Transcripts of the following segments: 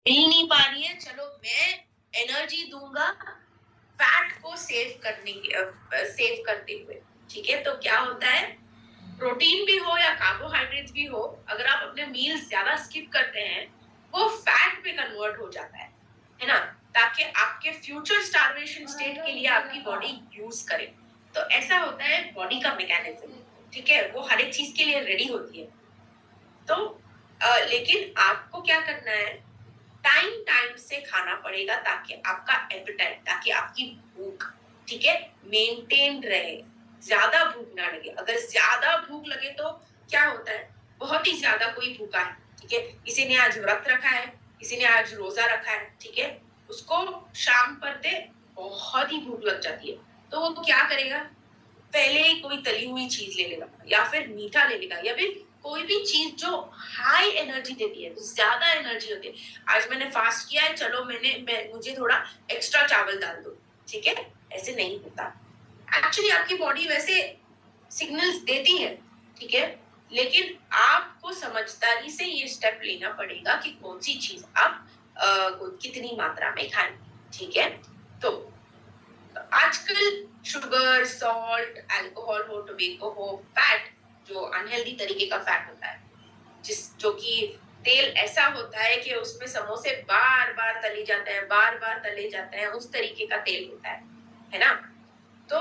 मिल नहीं पा रही है, चलो मैं एनर्जी दूंगा फैट को सेव करते हुए। ठीक है, तो क्या होता है, प्रोटीन भी हो या कार्बोहाइड्रेट्स भी हो, अगर आप अपने मील्स ज्यादा स्किप करते हैं वो फैट में कन्वर्ट हो जाता है ना, ताकि आपके फ्यूचर स्टार्वेशन स्टेट के लिए आपकी बॉडी यूज करे। तो ऐसा होता है बॉडी का मैकेनिज्म। ठीक है, वो हर एक चीज के लिए रेडी होती है। तो लेकिन आपको क्या करना है, टाइम टाइम से खाना पड़ेगा ताकि आपका एपेटाइट, ताकि आपकी भूख, ठीक है, मेंटेन रहे, ज्यादा भूख ना लगे। अगर ज्यादा भूख लगे तो क्या होता है, बहुत ही ज्यादा कोई भूखा है, ठीक है, किसी ने आज व्रत रखा है, किसी ने आज रोजा रखा है, ठीक है, उसको शाम पड़ते बहुत ही भूख लग जाती है, तो वो क्या करेगा, पहले ही कोई तली हुई चीज ले लेगा या फिर मीठा ले लेगा या फिर कोई भी चीज जो हाई एनर्जी देती है, ज्यादा एनर्जी होती है। आज मैंने फास्ट किया है, चलो मुझे थोड़ा एक्स्ट्रा चावल डाल दो, ठीक है, ऐसे नहीं होता। एक्चुअली आपकी बॉडी वैसे सिग्नल्स देती है, ठीक है, लेकिन आपको समझदारी से ये स्टेप लेना पड़ेगा कि कौन सी चीज आप कितनी मात्रा में खाएं। ठीक है, तो आजकल शुगर, सॉल्ट, अल्कोहल हो, टोबैको हो, फैट जो अनहेल्दी तरीके का फैट होता है, जो कि तेल ऐसा होता है कि उसमें समोसे बार बार तले जाते हैं, बार बार तले जाते हैं, उस तरीके का तेल होता है ना। तो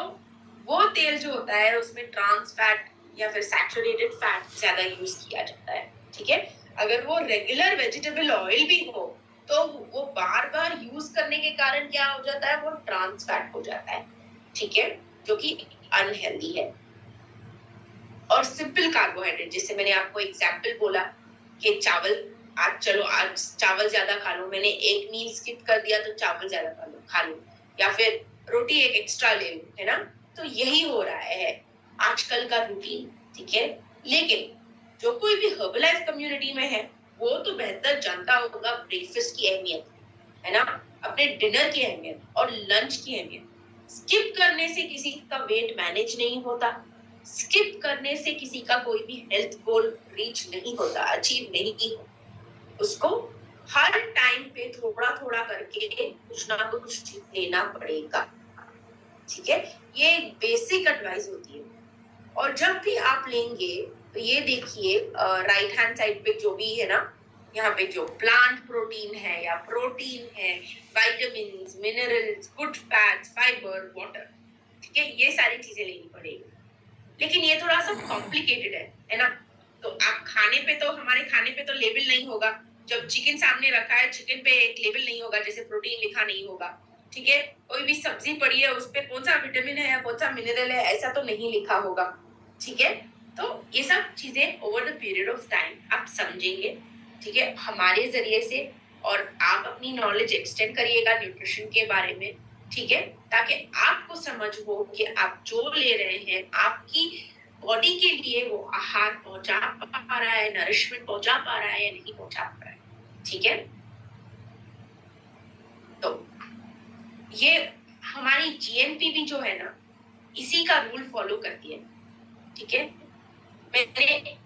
वो तेल जो होता है उसमें ट्रांस फैट या फिर सैचुरेटेड फैट ज्यादा यूज किया जाता है। ठीक है, अगर वो रेगुलर वेजिटेबल ऑयल भी हो तो वो बार बार यूज करने के कारण क्या हो जाता है, वो ट्रांस फैट हो जाता है, ठीक है, जो कि अनहेल्दी है। और सिंपल कार्बोहाइड्रेट, जैसे मैंने आपको एग्जांपल बोला कि चावल, आज चावल ज्यादा खा लो, मैंने एक मील स्किप कर दिया तो चावल ज्यादा खा लो, या फिर रोटी एक एक्स्ट्रा ले लो, है ना। तो यही हो रहा है आजकल का रूटीन। ठीक है, लेकिन जो कोई भी हर्बलाइफ कम्युनिटी में है वो तो बेहतर जानता होगा ब्रेकफास्ट की अहमियत, है ना, अपने डिनर की अहमियत और लंच की अहमियत। स्किप करने से किसी का वेट मैनेज नहीं होता, स्किप करने से किसी का कोई भी हेल्थ गोल रीच नहीं होता, अचीव नहीं होता। उसको हर टाइम पे थोड़ा थोड़ा करके कुछ ना कुछ लेना पड़ेगा। ठीक है, ये बेसिक एडवाइस होती है। और जब भी आप लेंगे तो ये देखिए राइट हैंड साइड पे जो भी है ना, यहाँ पे जो प्लांट प्रोटीन है या प्रोटीन है, vitamin, minerals, good fats, fibre, water, ठीक है, ये सारी चीजें लेनी पड़ेगी। लेकिन ये थोड़ा सा कॉम्प्लिकेटेड है ना। तो आप हमारे खाने पे तो लेबल नहीं होगा। जब चिकन सामने रखा है, चिकन पे एक लेबल नहीं होगा, जैसे प्रोटीन लिखा नहीं होगा। ठीक है, कोई भी सब्जी पड़ी है उस पे कौन सा विटामिन है या कौन सा मिनरल है ऐसा तो नहीं लिखा होगा। ठीक है, तो ये सब चीजें over the period of time आप समझेंगे, ठीक है, हमारे जरिए से। और आप अपनी नॉलेज एक्सटेंड करिएगा न्यूट्रिशन के बारे में, ठीक है, ताकि आपको समझ हो कि आप जो ले रहे हैं आपकी बॉडी के लिए वो आहार पहुंचा पा रहा है, नरिशमेंट पहुंचा पा रहा है या नहीं पहुंचा पा रहा है। ठीक है, तो ये हमारी जीएनपी भी जो है ना, इसी का रूल फॉलो करती है। ठीक है, मैंने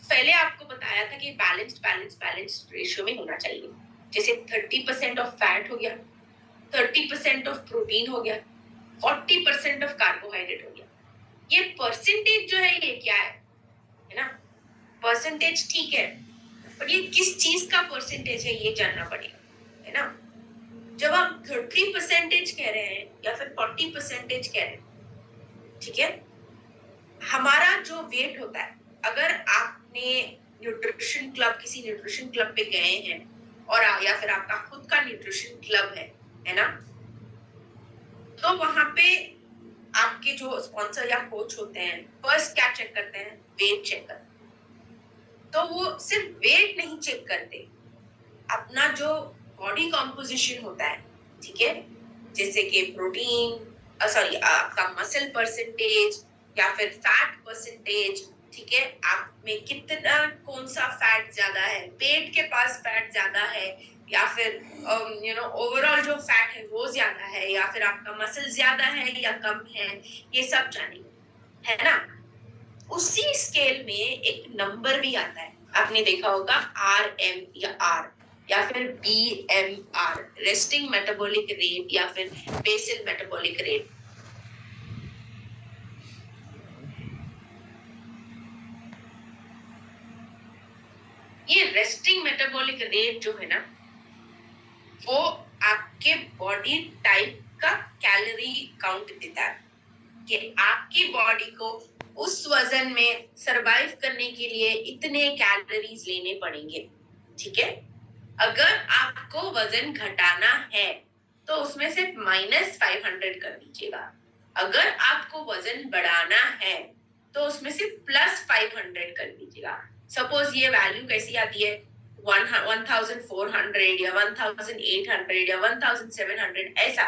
पहले आपको बताया था कि बैलेंस्ड रेशियो में होना चाहिए। जैसे 30% ऑफ फैट हो गया, 30% ऑफ प्रोटीन हो गया, 40% ऑफ कार्बोहाइड्रेट हो गया। ये परसेंटेज जो है ये क्या है ना, परसेंटेज ठीक है, पर ये किस चीज का परसेंटेज है ये जानना पड़ेगा, है ना। जब आप 30% कह रहे हैं या फिर 40% कह रहे हैं, ठीक है, हमारा जो वेट होता है, अगर आपने किसी न्यूट्रिशन क्लब पे गए हैं और या फिर आपका खुद का न्यूट्रिशन क्लब है ना, तो वहां पे आपके जो स्पॉन्सर या कोच होते हैं फर्स्ट क्या चेक करते हैं, वेट चेक करते हैं। तो वो सिर्फ वेट नहीं चेक करते, अपना जो बॉडी कॉम्पोजिशन होता है, ठीक है, जैसे कि प्रोटीन, सॉरी आपका मसल परसेंटेज या फिर फैट परसेंटेज, ठीक है, आप में कितना कौन सा फैट ज्यादा है, पेट के पास फैट ज्यादा है या फिर ओवरऑल जो फैट है वो ज्यादा है या फिर आपका मसल ज्यादा है या कम है, ये सब जानेंगे, है ना। उसी स्केल में एक नंबर भी आता है, आपने देखा होगा RM या R, या फिर BMR, रेस्टिंग मेटाबॉलिक रेट या फिर बेसल मेटाबॉलिक रेट। ये रेस्टिंग मेटाबॉलिक रेट जो है ना, वो आपके बॉडी टाइप का कैलोरी काउंट देता है कि आपकी बॉडी को उस वजन में सरवाइव करने के लिए इतने कैलोरीज लेने पड़ेंगे। ठीक है, अगर आपको वजन घटाना है तो उसमें से -500 कर दीजिएगा। अगर आपको वजन बढ़ाना है तो उसमें से +500 कर दीजिएगा। सपोज ये वैल्यू कैसी आती है, 1400 या 1800 या 1700 ऐसा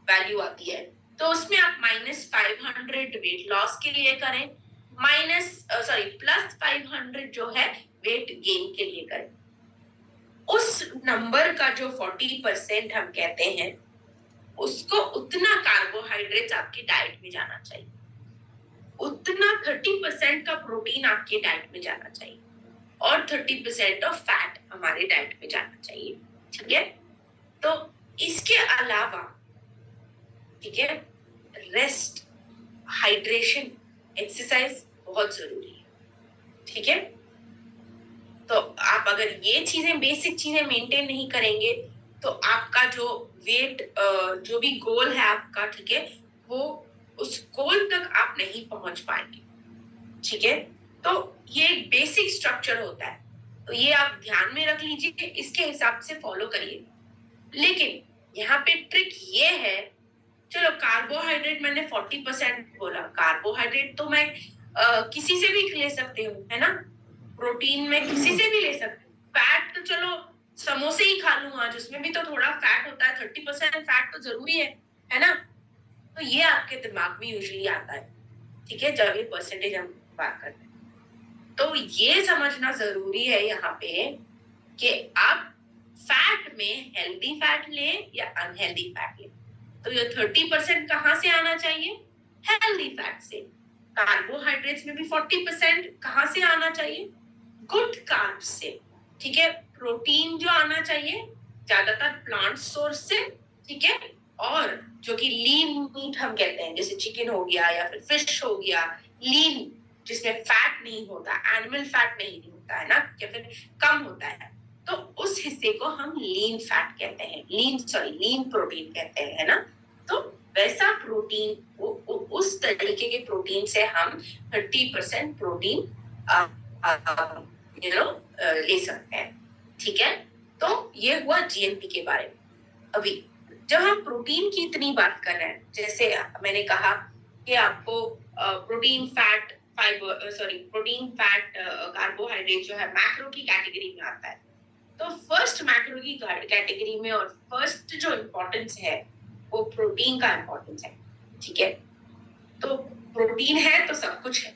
वैल्यू आती है, तो उसमें आप -500 वेट लॉस के लिए करें, +500 जो है वेट गेन के लिए करें। उस नंबर का जो 40% हम कहते हैं, उसको उतना कार्बोहाइड्रेट्स आपकी डाइट में जाना चाहिए, उतना 30% का प्रोटीन आपके डाइट में जाना चाहिए और 30% ऑफ फैट हमारे डाइट में जाना चाहिए। ठीक है, तो इसके अलावा, ठीक है, रेस्ट, हाइड्रेशन, एक्सरसाइज बहुत जरूरी है। ठीक है, तो आप अगर ये चीजें, बेसिक चीजें मेंटेन नहीं करेंगे तो आपका जो वेट, जो भी गोल है आपका, ठीक है, वो उस गोल तक आप नहीं पहुंच पाएंगे। ठीक है, तो ये एक बेसिक स्ट्रक्चर होता है, तो ये आप ध्यान में रख लीजिए, इसके हिसाब से फॉलो करिए। लेकिन यहाँ पे ट्रिक ये है, चलो कार्बोहाइड्रेट मैंने 40% बोला, कार्बोहाइड्रेट तो मैं किसी से भी ले सकती हूँ, है ना, प्रोटीन में किसी से भी ले सकती हूँ, फैट तो चलो समोसे ही खा लूं आज, उसमें भी तो थोड़ा फैट होता है, 30% फैट तो जरूरी है ना। तो ये आपके दिमाग में यूजुअली आता है, ठीक है, जब ये परसेंटेज हम बात करते हैं। तो ये समझना जरूरी है यहाँ पे कि आप फैट में हेल्दी फैट लें या अनहेल्दी फैट लें। तो ये 30% कहाँ से आना चाहिए, हेल्दी फैट से। कार्बोहाइड्रेट्स में भी 40% कहाँ से आना चाहिए, गुड कार्ब्स से। ठीक है, प्रोटीन जो आना चाहिए ज्यादातर प्लांट सोर्स से, ठीक है, और जो कि लीन मीट हम कहते हैं, जैसे चिकन हो गया या फिर फिश हो गया, लीन, जिसमें फैट नहीं होता, एनिमल फैट नहीं होता है ना, या फिर कम होता है, तो उस हिस्से को हम लीन फैट कहते हैं, लीन प्रोटीन कहते हैं, है ना। तो वैसा प्रोटीन, उस तरीके के प्रोटीन से हम 30% प्रोटीन ले सकते हैं। ठीक है, तो ये हुआ जीएनपी के बारे में। अभी जब हम प्रोटीन की इतनी बात कर रहे हैं, जैसे मैंने कहा कि आपको प्रोटीन फैट कार्बोहाइड्रेट जो है मैक्रो की कैटेगरी में आता है। तो फर्स्ट मैक्रो की कैटेगरी में और फर्स्ट जो इम्पोर्टेंस है वो प्रोटीन का इम्पोर्टेंस है। ठीक है, तो प्रोटीन है तो सब कुछ है,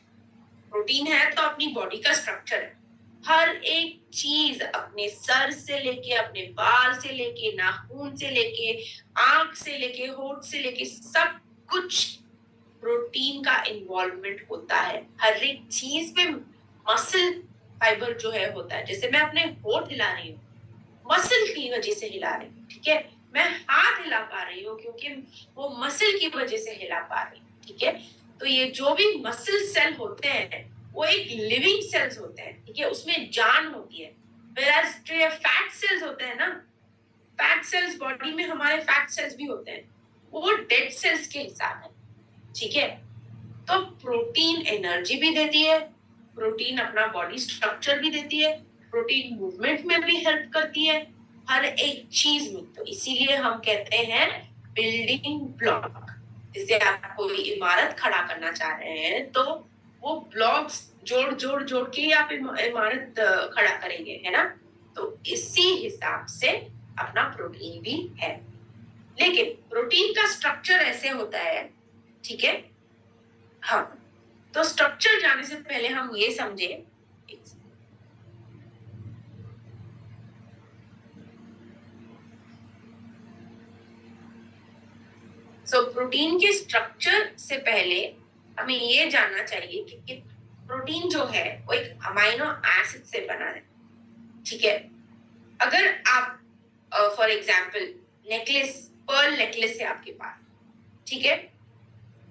प्रोटीन है तो अपनी बॉडी का स्ट्रक्चर है। हर एक चीज, अपने सर से लेके, अपने बाल से लेके, नाखून से लेके, आंख से लेके, होठ से लेके, सब कुछ प्रोटीन का इन्वॉल्वमेंट होता है। हर एक चीज पे मसल फाइबर जो है होता है। जैसे मैं अपने होठ हिला रही हूँ, मसल की वजह से हिला रही हूँ, ठीक है। मैं हाथ हिला पा रही हूँ क्योंकि वो मसल की वजह से हिला पा रही हूँ, ठीक है। तो ये जो भी मसल सेल होते हैं वो एक लिविंग सेल्स होते हैं, ठीक है, उसमें जान होती है। whereas जो ये फैट सेल्स होते हैं ना, फैट सेल्स बॉडी में हमारे फैट सेल्स भी होते हैं, वो डेड सेल्स के हिसाब है, ठीक है। तो प्रोटीन एनर्जी भी देती है, प्रोटीन अपना बॉडी स्ट्रक्चर भी देती है, प्रोटीन मूवमेंट में भी हेल्प करती है, हर एक चीज में। तो इसीलिए हम कहते हैं बिल्डिंग ब्लॉक। जैसे आप कोई इमारत खड़ा करना चाह रहे हैं तो वो ब्लॉक्स जोड़ जोड़ जोड़ के ही आप इमारत खड़ा करेंगे, है ना। तो इसी हिसाब से अपना प्रोटीन भी है। लेकिन प्रोटीन का स्ट्रक्चर ऐसे होता है, ठीक है। हाँ, तो स्ट्रक्चर जाने से पहले हम ये समझे, प्रोटीन के स्ट्रक्चर से पहले हमें ये जानना चाहिए कि प्रोटीन जो है वो एक अमाइनो एसिड से बना है, ठीक है। अगर आप for example necklace, Perl necklace है आपके पास, ठीक है,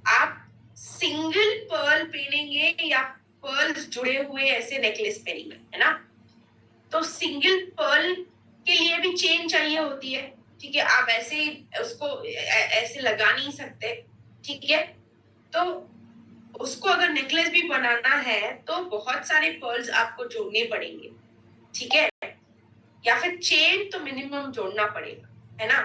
आप सिंगल पर्ल पहनेंगे या पर्ल्स जुड़े हुए ऐसे नेकलेस पहनेंगे, है ना? तो सिंगल पर्ल के लिए भी चेन चाहिए होती है, ठीक है, आप ऐसे उसको ऐसे लगा नहीं सकते, ठीक है, तो उसको अगर नेकलेस भी बनाना है तो बहुत सारे पर्ल्स आपको जोड़ने पड़ेंगे, ठीक है, या फिर चेन तो मिनिमम जोड़ना पड़ेगा, है ना?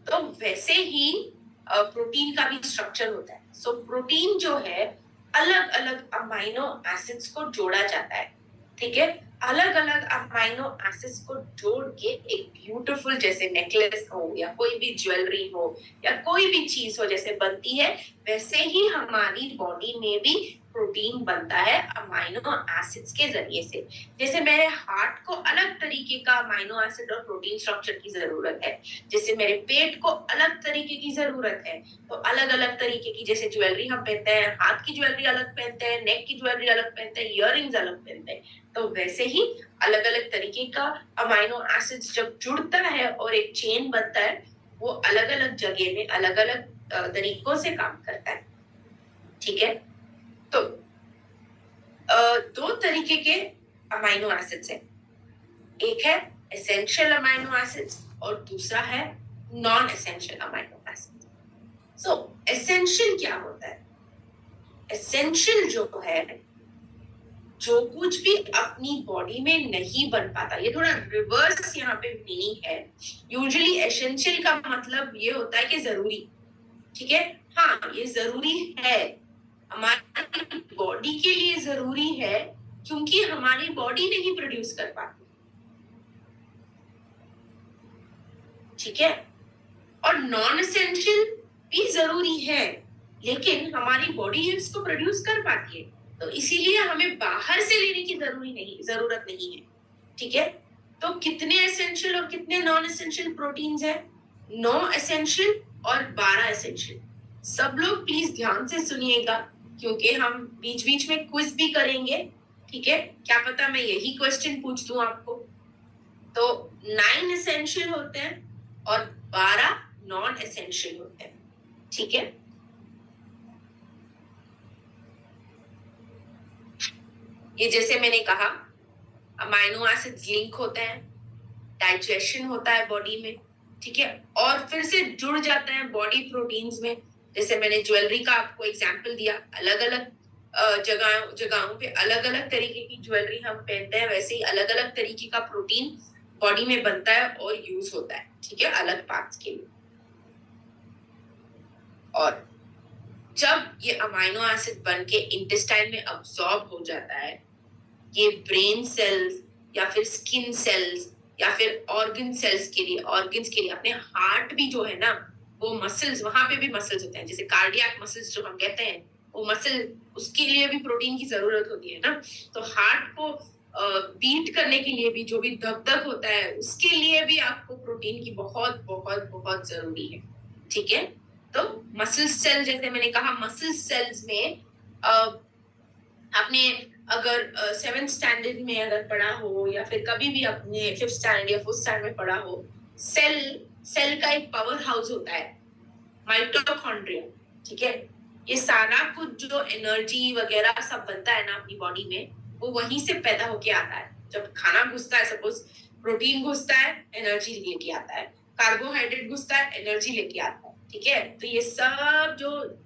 तो वैसे ही प्रोटीन का भी स्ट्रक्चर होता है। सो प्रोटीन जो है अलग अलग अमाइनो एसिड्स को जोड़ा जाता है, ठीक है, अलग अलग अमाइनो एसिड्स को जोड़ के एक ब्यूटीफुल जैसे नेकलेस हो या कोई भी ज्वेलरी हो या कोई भी चीज हो जैसे बनती है, वैसे ही हमारी बॉडी में भी प्रोटीन बनता है अमाइनो एसिड्स के जरिए से। जैसे मेरे हार्ट को अलग तरीके का अमाइनो एसिड और प्रोटीन स्ट्रक्चर की जरूरत है, जैसे मेरे पेट को अलग तरीके की जरूरत है, तो अलग अलग तरीके की जैसे ज्वेलरी हम पहनते हैं, हाथ की ज्वेलरी अलग पहनते हैं, नेक की ज्वेलरी अलग पहनते हैं, इयररिंग्स अलग पहनते हैं, तो वैसे ही अलग अलग तरीके का अमाइनो एसिड्स जब जुड़ता है और एक चेन बनता है, वो अलग अलग जगह में अलग अलग तरीकों से काम करता है, ठीक है। तो दो तरीके के अमाइनो एसिड्स हैं, एक है एसेंशियल अमाइनो एसिड्स और दूसरा है नॉन एसेंशियल अमाइनो एसिड्स। सो एसेंशियल क्या होता है? एसेंशियल जो है, जो कुछ भी अपनी बॉडी में नहीं बन पाता, ये थोड़ा रिवर्स यहाँ पे मीनिंग है। यूजुअली एसेंशियल का मतलब ये होता है कि जरूरी, ठीक है, हाँ ये जरूरी है, हमारी बॉडी के लिए जरूरी है क्योंकि हमारी बॉडी नहीं प्रोड्यूस कर पाती, ठीक है। और नॉन एसेंशियल भी जरूरी है लेकिन हमारी बॉडी इसको प्रोड्यूस कर पाती है, तो इसीलिए हमें बाहर से लेने की जरूरत नहीं है, ठीक है। तो कितने एसेंशियल और कितने नॉन एसेंशियल प्रोटीन्स हैं? 9 एसेंशियल और 12 एसेंशियल। सब लोग प्लीज ध्यान से सुनिएगा क्योंकि हम बीच बीच में क्विज भी करेंगे, ठीक है, क्या पता मैं यही क्वेश्चन पूछ दूं आपको। तो 9 एसेंशियल होते हैं और 12 नॉन एसेंशियल होते हैं, ठीक है। ये जैसे मैंने कहा अमाइनो एसिड्स लिंक होते हैं, डाइजेशन होता है बॉडी में, ठीक है, और फिर से जुड़ जाते हैं बॉडी प्रोटीन्स में। जैसे मैंने ज्वेलरी का आपको एग्जांपल दिया, अलग अलग जगहों पे अलग अलग तरीके की ज्वेलरी हम पहनते हैं, वैसे ही अलग अलग तरीके का प्रोटीन बॉडी में बनता है और यूज होता है, ठीक है, अलग पार्ट्स के लिए। और जब ये अमाइनो एसिड बन के इंटेस्टाइन में अब्सॉर्ब हो जाता है, ये ब्रेन सेल्स या फिर स्किन सेल्स या फिर ऑर्गन्स के लिए अपने हार्ट भी जो है ना, वो मसल्स, वहां पे भी मसल्स होते हैं, जैसे कार्डियक मसल्स जो हम कहते हैं, वो मसल, उसके लिए भी प्रोटीन की जरूरत होती है ना। तो हार्ट को बीट करने के लिए भी, जो भी धक होता है, उसके लिए भी आपको प्रोटीन की बहुत बहुत बहुत जरूरी है, ठीक है। तो मसल सेल, जैसे मैंने कहा मसल सेल्स में आपने अगर 7th स्टैंडर्ड में अगर पढ़ा हो या फिर कभी भी अपने 5th स्टैंडर्ड या 4th स्टैंडर्ड में पढ़ा हो, सेल का एक पावर हाउस होता है माइटोकॉन्ड्रिया, ठीक है। ये सारा कुछ जो एनर्जी वगैरह सब बनता है ना अपनी बॉडी में, वो वहीं से पैदा होके आता है। जब खाना घुसता है, सपोज प्रोटीन घुसता है, एनर्जी लेके आता है, कार्बोहाइड्रेट घुसता है, एनर्जी लेके आता है, ठीक है। तो ये सब जो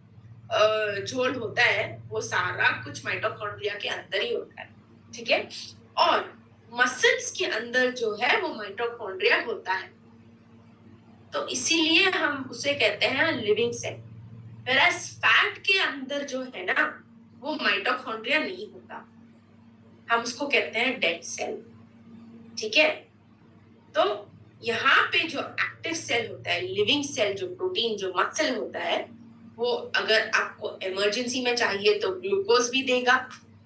झोल होता है वो सारा कुछ माइटोकॉन्ड्रिया के अंदर ही होता है, ठीक है। और मसल्स के अंदर जो है वो माइटोकॉन्ड्रिया होता है, तो इसीलिए हम उसे कहते हैं लिविंग सेल। whereas फैट के अंदर जो है ना, वो माइटोकॉन्ड्रिया नहीं होता, हम उसको कहते हैं डेड सेल, ठीक है। तो यहाँ पे जो एक्टिव सेल होता है, लिविंग सेल, जो प्रोटीन, जो मसल होता है, वो अगर आपको इमरजेंसी में चाहिए तो ग्लूकोज भी देगा,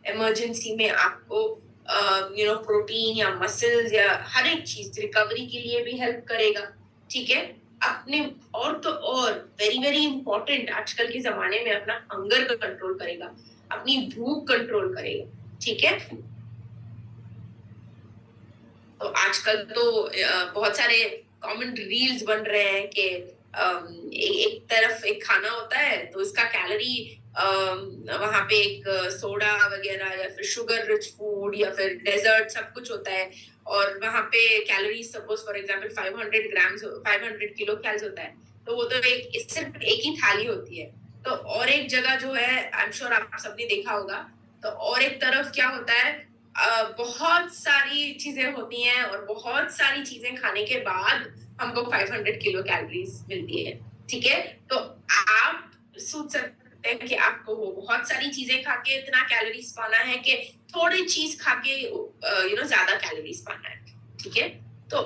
इमरजेंसी में आपको प्रोटीन या मसल्स या हर एक चीज रिकवरी के लिए भी हेल्प करेगा, ठीक है। अपने और तो और वेरी वेरी इंपॉर्टेंट आजकल के जमाने में अपना हंगर को कंट्रोल करेगा, अपनी भूख कंट्रोल करेगा, ठीक है। तो आजकल तो बहुत सारे कॉमन रील्स बन रहे हैं कि एक तरफ एक खाना होता है तो इसका कैलोरी वहां पे एक सोडा वगैरह या फिर शुगर रिच फूड या फिर डेजर्ट सब कुछ होता है, और वहां पे calorie suppose for example 500 grams 500 kilo calories होता है, तो वो तो सिर्फ एक ही थाली होती है। तो और एक जगह जो है, आई एम श्योर आप सबने देखा होगा, तो और एक तरफ क्या होता है, बहुत सारी चीजें होती हैं और बहुत सारी चीजें खाने के बाद हमको 500 किलो कैलोरीज मिलती है। ठीक है, तो आप सोच सकते हैं कि आपको वो बहुत सारी चीजें खा के इतना कैलोरीज पाना है कि थोड़ी चीज खा के ज्यादा कैलोरीज पाना है। ठीक है, तो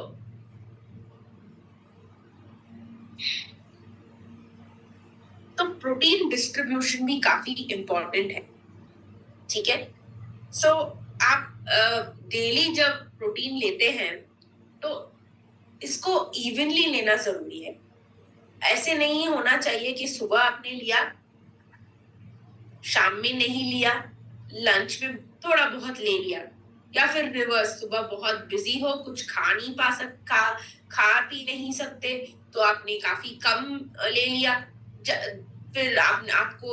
प्रोटीन डिस्ट्रीब्यूशन भी काफी इंपॉर्टेंट है। ठीक है, सो आप डेली जब प्रोटीन लेते हैं तो इसको इवनली लेना जरूरी है। ऐसे नहीं होना चाहिए कि सुबह आपने लिया, शाम में नहीं लिया, लंच में थोड़ा बहुत ले लिया, या फिर रिवर्स, सुबह बहुत बिजी हो, कुछ खा नहीं पा सकता, खा पी नहीं सकते, तो आपने काफी कम ले लिया। फिर आपको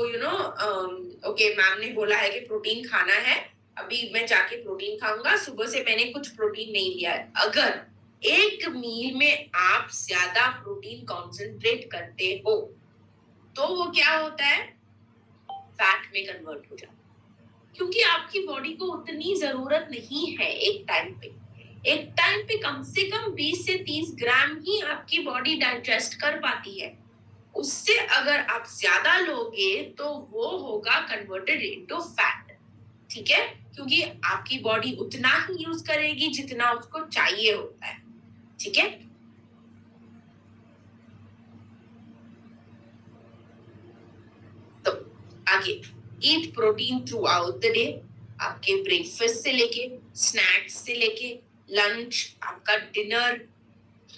ओके मैम ने बोला है कि प्रोटीन खाना है, अभी मैं जाके प्रोटीन खाऊंगा, सुबह से मैंने कुछ प्रोटीन नहीं लिया है। अगर एक मील में आप ज्यादा प्रोटीन कॉन्सेंट्रेट करते हो तो वो क्या होता है, फैट में कन्वर्ट हो जाता है, क्योंकि आपकी बॉडी को उतनी जरूरत नहीं है। एक टाइम पे कम से कम 20 से 30 ग्राम ही आपकी बॉडी डाइजेस्ट कर पाती है। उससे अगर आप ज्यादा लोगे तो वो होगा कन्वर्टेड इनटू फैट। ठीक है, क्योंकि आपकी बॉडी उतना ही यूज करेगी जितना उसको चाहिए होता है। ठीक है, तो आगे, eat protein throughout the day. आपके ब्रेकफास्ट से लेके स्नैक्स से लेके लंच, आपका डिनर,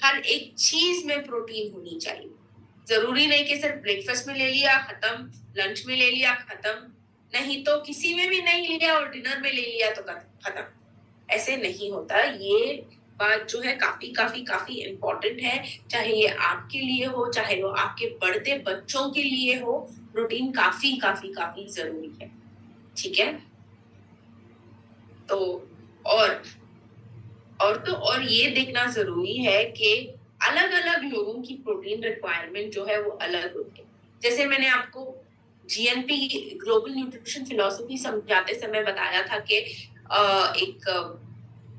हर एक चीज में प्रोटीन होनी चाहिए। जरूरी नहीं कि सिर्फ ब्रेकफास्ट में ले लिया खत्म, लंच में ले लिया खत्म, नहीं तो किसी में भी नहीं लिया और डिनर में ले लिया तो खत्म। ऐसे नहीं होता। ये बात जो है काफी काफी काफी इम्पोर्टेंट है, चाहे ये आपके लिए हो, चाहे वो आपके बढ़ते बच्चों के लिए हो, प्रोटीन काफी काफी काफी जरूरी है। ठीक है, तो और ये देखना जरूरी है कि अलग अलग लोगों की प्रोटीन रिक्वायरमेंट जो है वो अलग होती है। जैसे मैंने आपको जीएनपी ग्लोबल न्यूट्रिशन फिलॉसफी समझाते समय बताया था कि एक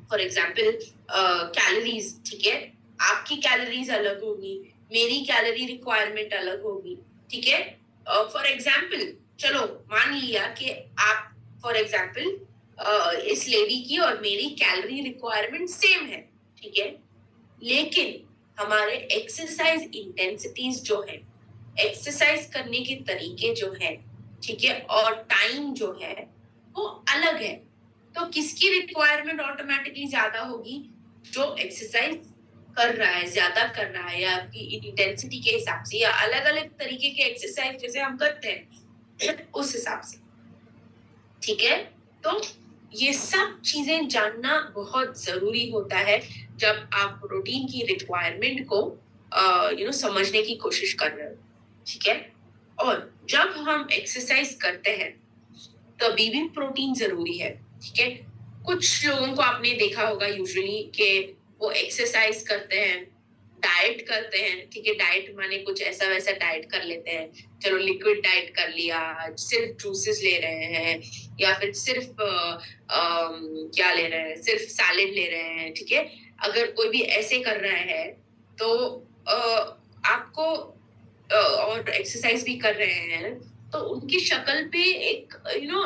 फॉर एग्जांपल कैलोरीज, ठीक है, आपकी कैलोरीज अलग होगी, मेरी कैलोरी रिक्वायरमेंट अलग होगी। ठीक है, फॉर एग्जांपल चलो मान लिया कि आप फॉर एग्जांपल इस लेडी की और मेरी कैलोरी रिक्वायरमेंट सेम है। ठीक है, लेकिन हमारे एक्सरसाइज इंटेंसिटीज जो है, एक्सरसाइज करने के तरीके जो है, ठीक है, और टाइम जो है वो अलग है। तो किसकी रिक्वायरमेंट ऑटोमेटिकली ज्यादा होगी? जो एक्सरसाइज कर रहा है, ज्यादा कर रहा है, या आपकी इंटेंसिटी के हिसाब से, या अलग अलग तरीके के एक्सरसाइज जैसे हम करते हैं उस हिसाब से। ठीक है, तो ये सब चीजें जानना बहुत जरूरी होता है जब आप प्रोटीन की रिक्वायरमेंट को समझने की कोशिश कर रहे हो। ठीक है, और जब हम एक्सरसाइज करते हैं तभी भी प्रोटीन जरूरी है। ठीक है, कुछ लोगों को आपने देखा होगा यूजुअली कि वो एक्सरसाइज करते हैं, डाइट करते हैं। ठीक है, डाइट माने कुछ ऐसा वैसा डाइट कर लेते हैं, चलो लिक्विड डाइट कर लिया, सिर्फ जूसेस ले रहे हैं, या फिर सिर्फ क्या ले रहे हैं, सिर्फ सैलेड ले रहे हैं। ठीक है, अगर कोई भी ऐसे कर रहा है तो आपको और एक्सरसाइज भी कर रहे हैं तो उनकी शक्ल पे एक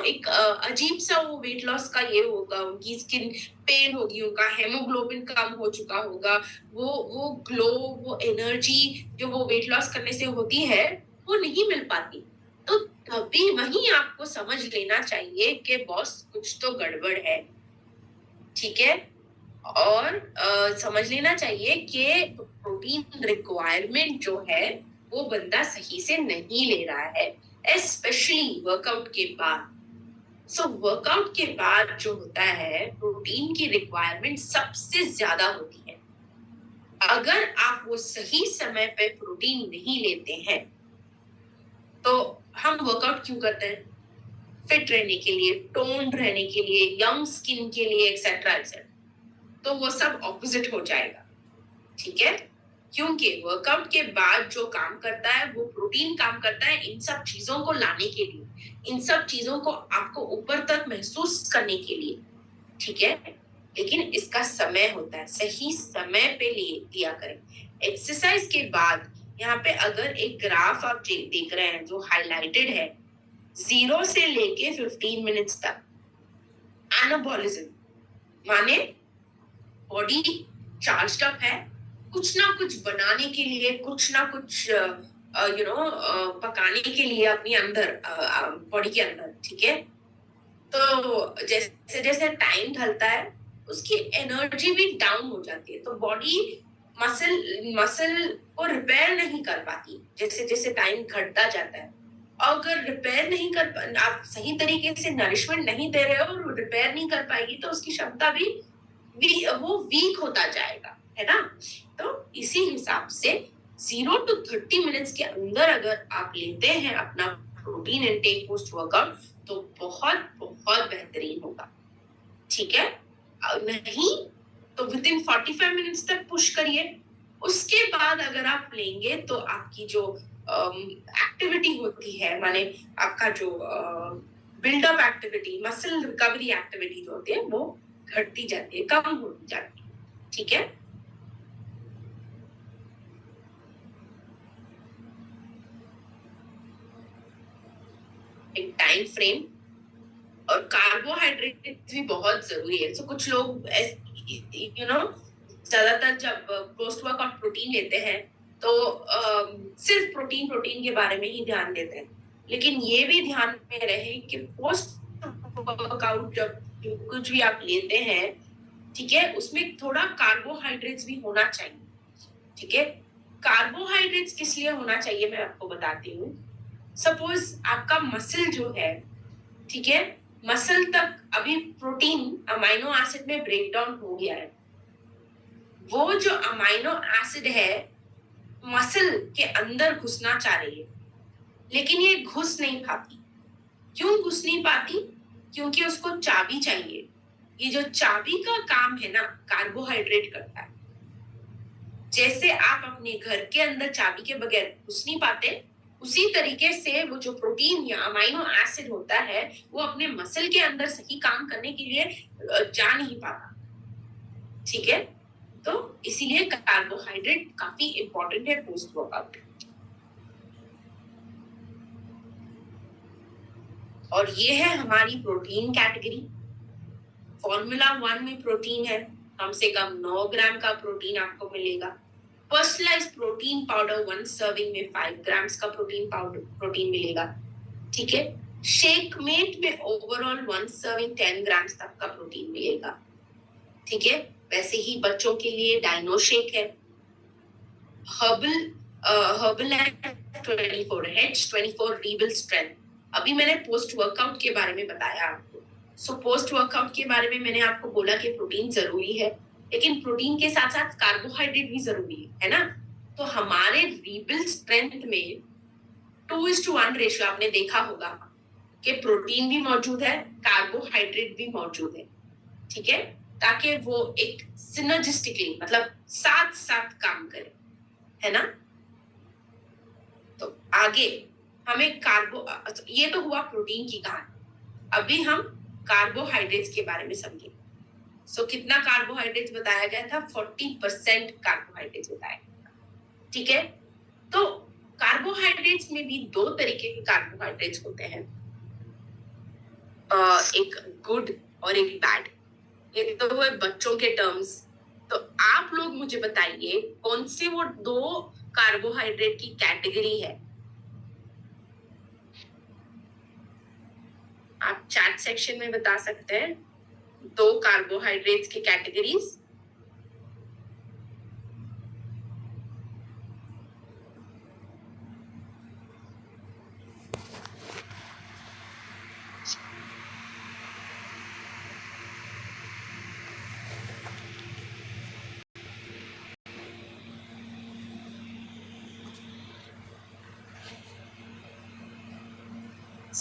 एक अजीब सा वो वेट लॉस का ये होगा, उनकी स्किन पेल होगी, उनका हेमोग्लोबिन कम हो चुका होगा, वो ग्लो, वो एनर्जी जो वो वेट लॉस करने से होती है वो नहीं मिल पाती। तो तभी वही आपको समझ लेना चाहिए कि बॉस कुछ तो गड़बड़ है। ठीक है, और समझ लेना चाहिए कि प्रोटीन रिक्वायरमेंट जो है वो बंदा सही से नहीं ले रहा है, स्पेशली वर्कआउट के बाद। सो वर्कआउट के बाद जो होता है, प्रोटीन की रिक्वायरमेंट सबसे ज्यादा होती है। अगर आप वो सही समय पे प्रोटीन नहीं लेते हैं, तो हम वर्कआउट क्यों करते हैं? फिट रहने के लिए, टोन्ड रहने के लिए, यंग स्किन के लिए, एक्सेट्रा एक्सेट्रा। तो वो सब ऑपोजिट हो जाएगा, ठीक है? क्योंकि वर्कआउट के बाद जो काम करता है, वो प्रोटीन काम करता है इन सब चीजों को लाने के लिए, इन सब चीजों को आपको ऊपर तक महसूस करने के लिए, ठीक है? लेकिन इसका समय होता है, सही समय पे लिया करें। एक्सरसाइज के बाद यहाँ पे अगर एक ग्राफ आप देख रहे हैं जो हाईलाइटेड है, 0 से लेके 15 मिनट्स तक एनाबॉलिज्म माने बॉडी चार्ज्ड अप है, कुछ ना कुछ बनाने के लिए, कुछ ना कुछ पकाने के लिए अपनी अंदर, बॉडी के अंदर, ठीक है? तो जैसे जैसे टाइम ढलता है, उसकी एनर्जी भी डाउन हो जाती है, तो बॉडी मसल को रिपेयर नहीं कर पाती जैसे जैसे टाइम घटता जाता है। अगर रिपेयर नहीं कर, आप सही तरीके से नरिशमेंट नहीं दे रहे हो और रिपेयर नहीं कर पाएगी, तो उसकी क्षमता भी वो वीक होता जाएगा, है ना? तो इसी हिसाब से 0 to 30 मिनट्स के अंदर अगर आप लेते हैं अपना प्रोटीन इनटेक पोस्ट वर्कआउट, तो बहुत बहुत बेहतरीन होगा, ठीक है? नहीं तो विद इन 45 मिनट्स तक पुश करिए। उसके बाद अगर आप लेंगे तो आपकी जो एक्टिविटी होती है, माने आपका जो buildup activity, muscle recovery activity जो होती है, वो घटती जाती है, कम होती जाती है, ठीक है? एक टाइम फ्रेम और कार्बोहाइड्रेट भी बहुत जरूरी है। तो कुछ लोग ज्यादातर जब पोस्ट वर्कआउट प्रोटीन लेते हैं, तो सिर्फ प्रोटीन प्रोटीन के बारे में ही ध्यान देते हैं, लेकिन ये भी ध्यान में रहे कि पोस्ट वर्कआउट जब कुछ भी आप लेते हैं, ठीक है, उसमें थोड़ा कार्बोहाइड्रेट्स भी होना चाहिए, ठीक है? कार्बोहाइड्रेट्स किस लिए होना चाहिए मैं आपको बताती हूँ। सपोज आपका मसल जो है, ठीक है, मसल तक अभी प्रोटीन अमाइनो एसिड में ब्रेक डाउन हो गया है। वो जो अमाइनो एसिड है मसल के अंदर घुसना चाह रही है, लेकिन ये घुस नहीं पाती। क्यों घुस नहीं पाती? क्योंकि उसको चाबी चाहिए। ये जो चाबी का काम है ना, कार्बोहाइड्रेट करता है। जैसे आप अपने घर के अंदर चाबी के बगैर घुस नहीं पाते, उसी तरीके से वो जो प्रोटीन या अमाइनो एसिड होता है, वो अपने मसल के अंदर सही काम करने के लिए जा नहीं पाता, ठीक है? तो इसीलिए कार्बोहाइड्रेट काफी इंपॉर्टेंट है पोस्ट वर्कआउट। और ये है हमारी प्रोटीन कैटेगरी। फॉर्मूला 1 में प्रोटीन है, कम से कम 9 ग्राम का प्रोटीन आपको मिलेगा। पर्सनलाइज प्रोटीन पाउडर 1 सर्विंग में 5 ग्राम्स का प्रोटीन मिलेगा, ठीक है? शेक मेट में ओवरऑल 1 सर्विंग 10 ग्राम्स तक का प्रोटीन मिलेगा, ठीक है? वैसे ही बच्चों के लिए डाइनो शेक है, हर्बल 24 रीबल स्ट्रेंथ। अभी मैंने पोस्ट वर्कआउट के बारे में बताया आपको। सो पोस्ट वर्कआउट के बारे में मैंने आपको बोला कि प्रोटीन जरूरी है, लेकिन प्रोटीन के साथ साथ कार्बोहाइड्रेट भी जरूरी है ना? तो हमारे रीबल स्ट्रेंथ में 2:1 रेशियो आपने देखा होगा कि प्रोटीन भी मौजूद है, कार्बोहाइड्रेट भी मौजूद है, ठीक है? ताकि वो एक सिनर्जिस्टिकली, मतलब साथ साथ काम करे, है ना? तो आगे हमें ये तो हुआ प्रोटीन की कहानी। अभी हम कार्बोहाइड्रेट्स के बारे में समझेंगे। सो कितना कार्बोहाइड्रेट्स बताया गया था? 40% कार्बोहाइड्रेट्स बताया गया, ठीक है? तो कार्बोहाइड्रेट्स में भी 2 तरीके के कार्बोहाइड्रेट्स होते हैं, एक गुड और एक बैड। ये तो हुए बच्चों के टर्म्स। तो आप लोग मुझे बताइए कौन सी वो 2 कार्बोहाइड्रेट की कैटेगरी है? आप चैट सेक्शन में बता सकते हैं 2 कार्बोहाइड्रेट्स की categories.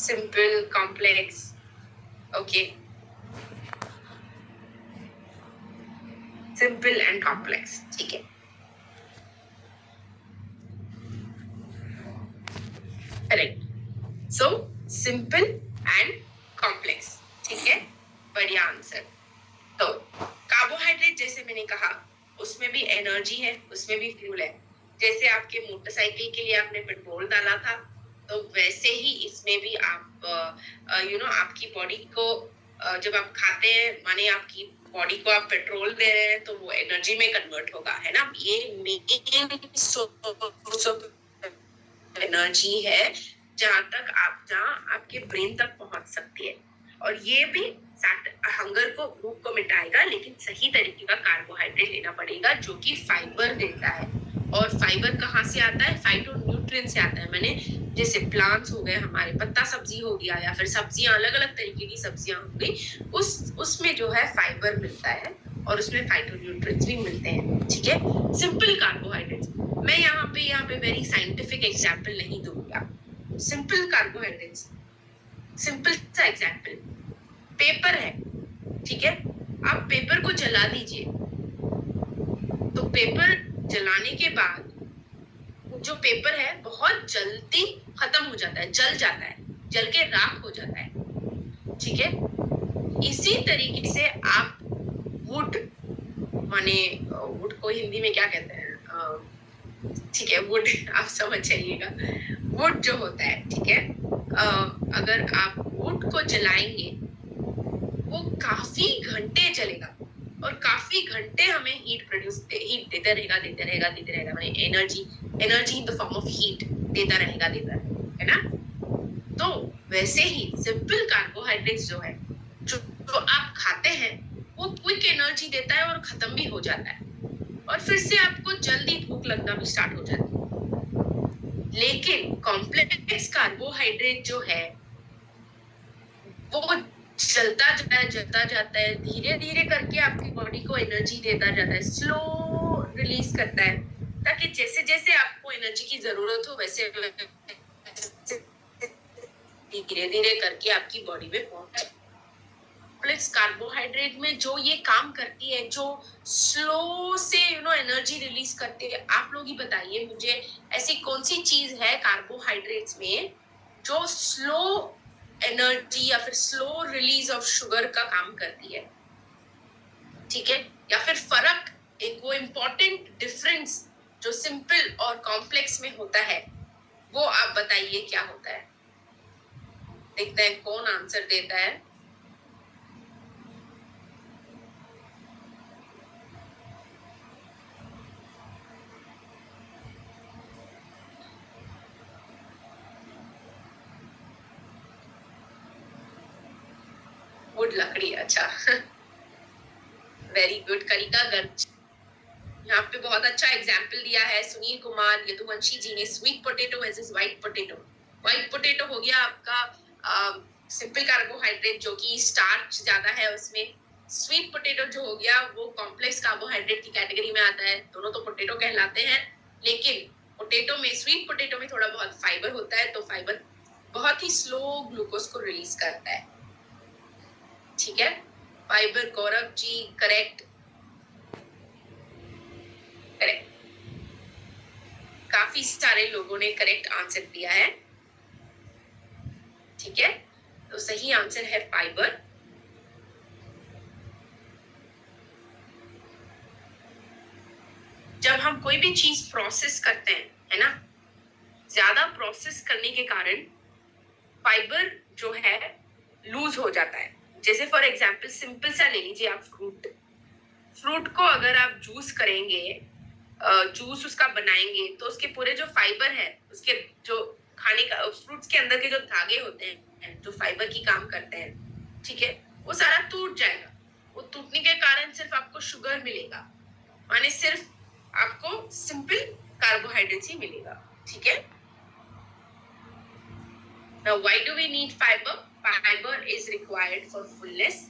Simple, complex, okay, simple and complex, ठीक है, correct. So simple and complex, ठीक है, बढ़िया आंसर। तो कार्बोहाइड्रेट जैसे मैंने कहा उसमें भी एनर्जी है, उसमें भी फ्यूल है। जैसे आपके मोटरसाइकिल के लिए आपने पेट्रोल डाला था, तो वैसे ही इसमें भी आप आपकी बॉडी को जब आप खाते हैं, माने आपकी बॉडी को आप पेट्रोल दे रहे हैं, तो वो एनर्जी में कन्वर्ट होगा, है ना। ये मेन सोर्स ऑफ एनर्जी है जहां आपके ब्रेन तक पहुंच सकती है। और ये भी हंगर को, भूख को मिटाएगा, लेकिन सही तरीके का कार्बोहाइड्रेट लेना पड़ेगा जो कि फाइबर देता है। और फाइबर कहाँ से आता है? फाइटोन्यूट्रिएंट से आता है। मैंने जैसे प्लांट्स हो गए, हमारे पत्ता सब्जी हो गया, या फिर सब्जियां, अलग अलग तरीके की सब्जियां हो गई, उसमें जो है फाइबर मिलता है और उसमें फाइटोन्यूट्रिएंट्स भी मिलते हैं, ठीक है। सिंपल कार्बोहाइड्रेट्स, मैं यहाँ पे वेरी साइंटिफिक एग्जाम्पल नहीं दूंगा। सिंपल कार्बोहाइड्रेट्स, सिंपल सा एग्जाम्पल, पेपर है, ठीक है, आप पेपर को जला दीजिए, तो पेपर जलाने के बाद जो पेपर है बहुत जल्दी खत्म हो जाता है, जल जाता है, जल के राख हो जाता है, ठीक है। इसी तरीके से आप वुड, माने वुड को हिंदी में क्या कहते हैं, ठीक है, वुड आप समझ जाइएगा, वुड जो होता है, ठीक है, अगर आप वुड को जलाएंगे वो काफी घंटे जलेगा और काफी घंटे हमें हीट देता रहेगा, माने energy in the form of heat देता रहेगा, है ना। तो वैसे ही सिंपल कार्बोहाइड्रेट्स जो है, जो आप खाते हैं, वो क्विक एनर्जी देता है और खत्म भी हो जाता है, और फिर से आपको जल्दी भूख लगना भी स्टार्ट हो जाती है। लेकिन कॉम्प्लेक्स कार्बोहाइड्रेट जो है वो जलता जाता है, धीरे धीरे करके आपकी बॉडी को एनर्जी देता जाता है, स्लो रिलीज करता है, ताकि जैसे जैसे आपको एनर्जी की जरूरत हो वैसे धीरे धीरे करके आपकी बॉडी में पहुंचे। कॉम्प्लेक्स कार्बोहाइड्रेट में जो ये काम करती है, जो स्लो से एनर्जी रिलीज करती है, आप लोग ही बताइए मुझे, ऐसी कौन सी चीज है कार्बोहाइड्रेट्स में जो स्लो एनर्जी या फिर स्लो रिलीज ऑफ शुगर का काम करती है, ठीक है। या फिर फर्क, एक वो इम्पोर्टेंट डिफरेंस जो सिंपल और कॉम्प्लेक्स में होता है, वो आप बताइए क्या होता है। देखते हैं कौन आंसर देता है। वुड, लकड़ी, अच्छा वेरी गुड। कलिका गर्ज यहाँ पे बहुत अच्छा एग्जाम्पल दिया है सुनील कुमार यदुवंशी जी ने। Sweet potato versus white potato. White potato हो गया आपका सिंपल कार्बोहाइड्रेट जो कि स्टार्च ज्यादा है उसमें। स्वीट पोटैटो जो हो गया वो कॉम्प्लेक्स कार्बोहाइड्रेट की कैटेगरी में आता है। दोनों तो पोटैटो कहलाते हैं, लेकिन पोटैटो में, स्वीट पोटैटो में थोड़ा बहुत फाइबर होता है, तो फाइबर बहुत ही स्लो ग्लूकोज को रिलीज करता है, ठीक है। Fibre, Gaurav ji correct, correct, काफी सारे लोगों ने करेक्ट आंसर दिया है, ठीक है। तो सही आंसर है फाइबर। जब हम कोई भी चीज प्रोसेस करते हैं, है ना, ज्यादा प्रोसेस करने के कारण फाइबर जो है लूज हो जाता है। जैसे फॉर एग्जांपल सिंपल सा ले लीजिए आप, फ्रूट को अगर आप जूस करेंगे, जूस उसका बनाएंगे, तो उसके पूरे जो फाइबर है, उसके जो खाने का, फ्रूट्स के अंदर के जो धागे होते हैं जो फाइबर की काम करते हैं, ठीक है, वो सारा टूट जाएगा। वो टूटने के कारण सिर्फ आपको शुगर मिलेगा, माने सिर्फ आपको सिंपल कार्बोहाइड्रेट ही मिलेगा, ठीक है। Now why do we need fiber? Fiber is required for fullness,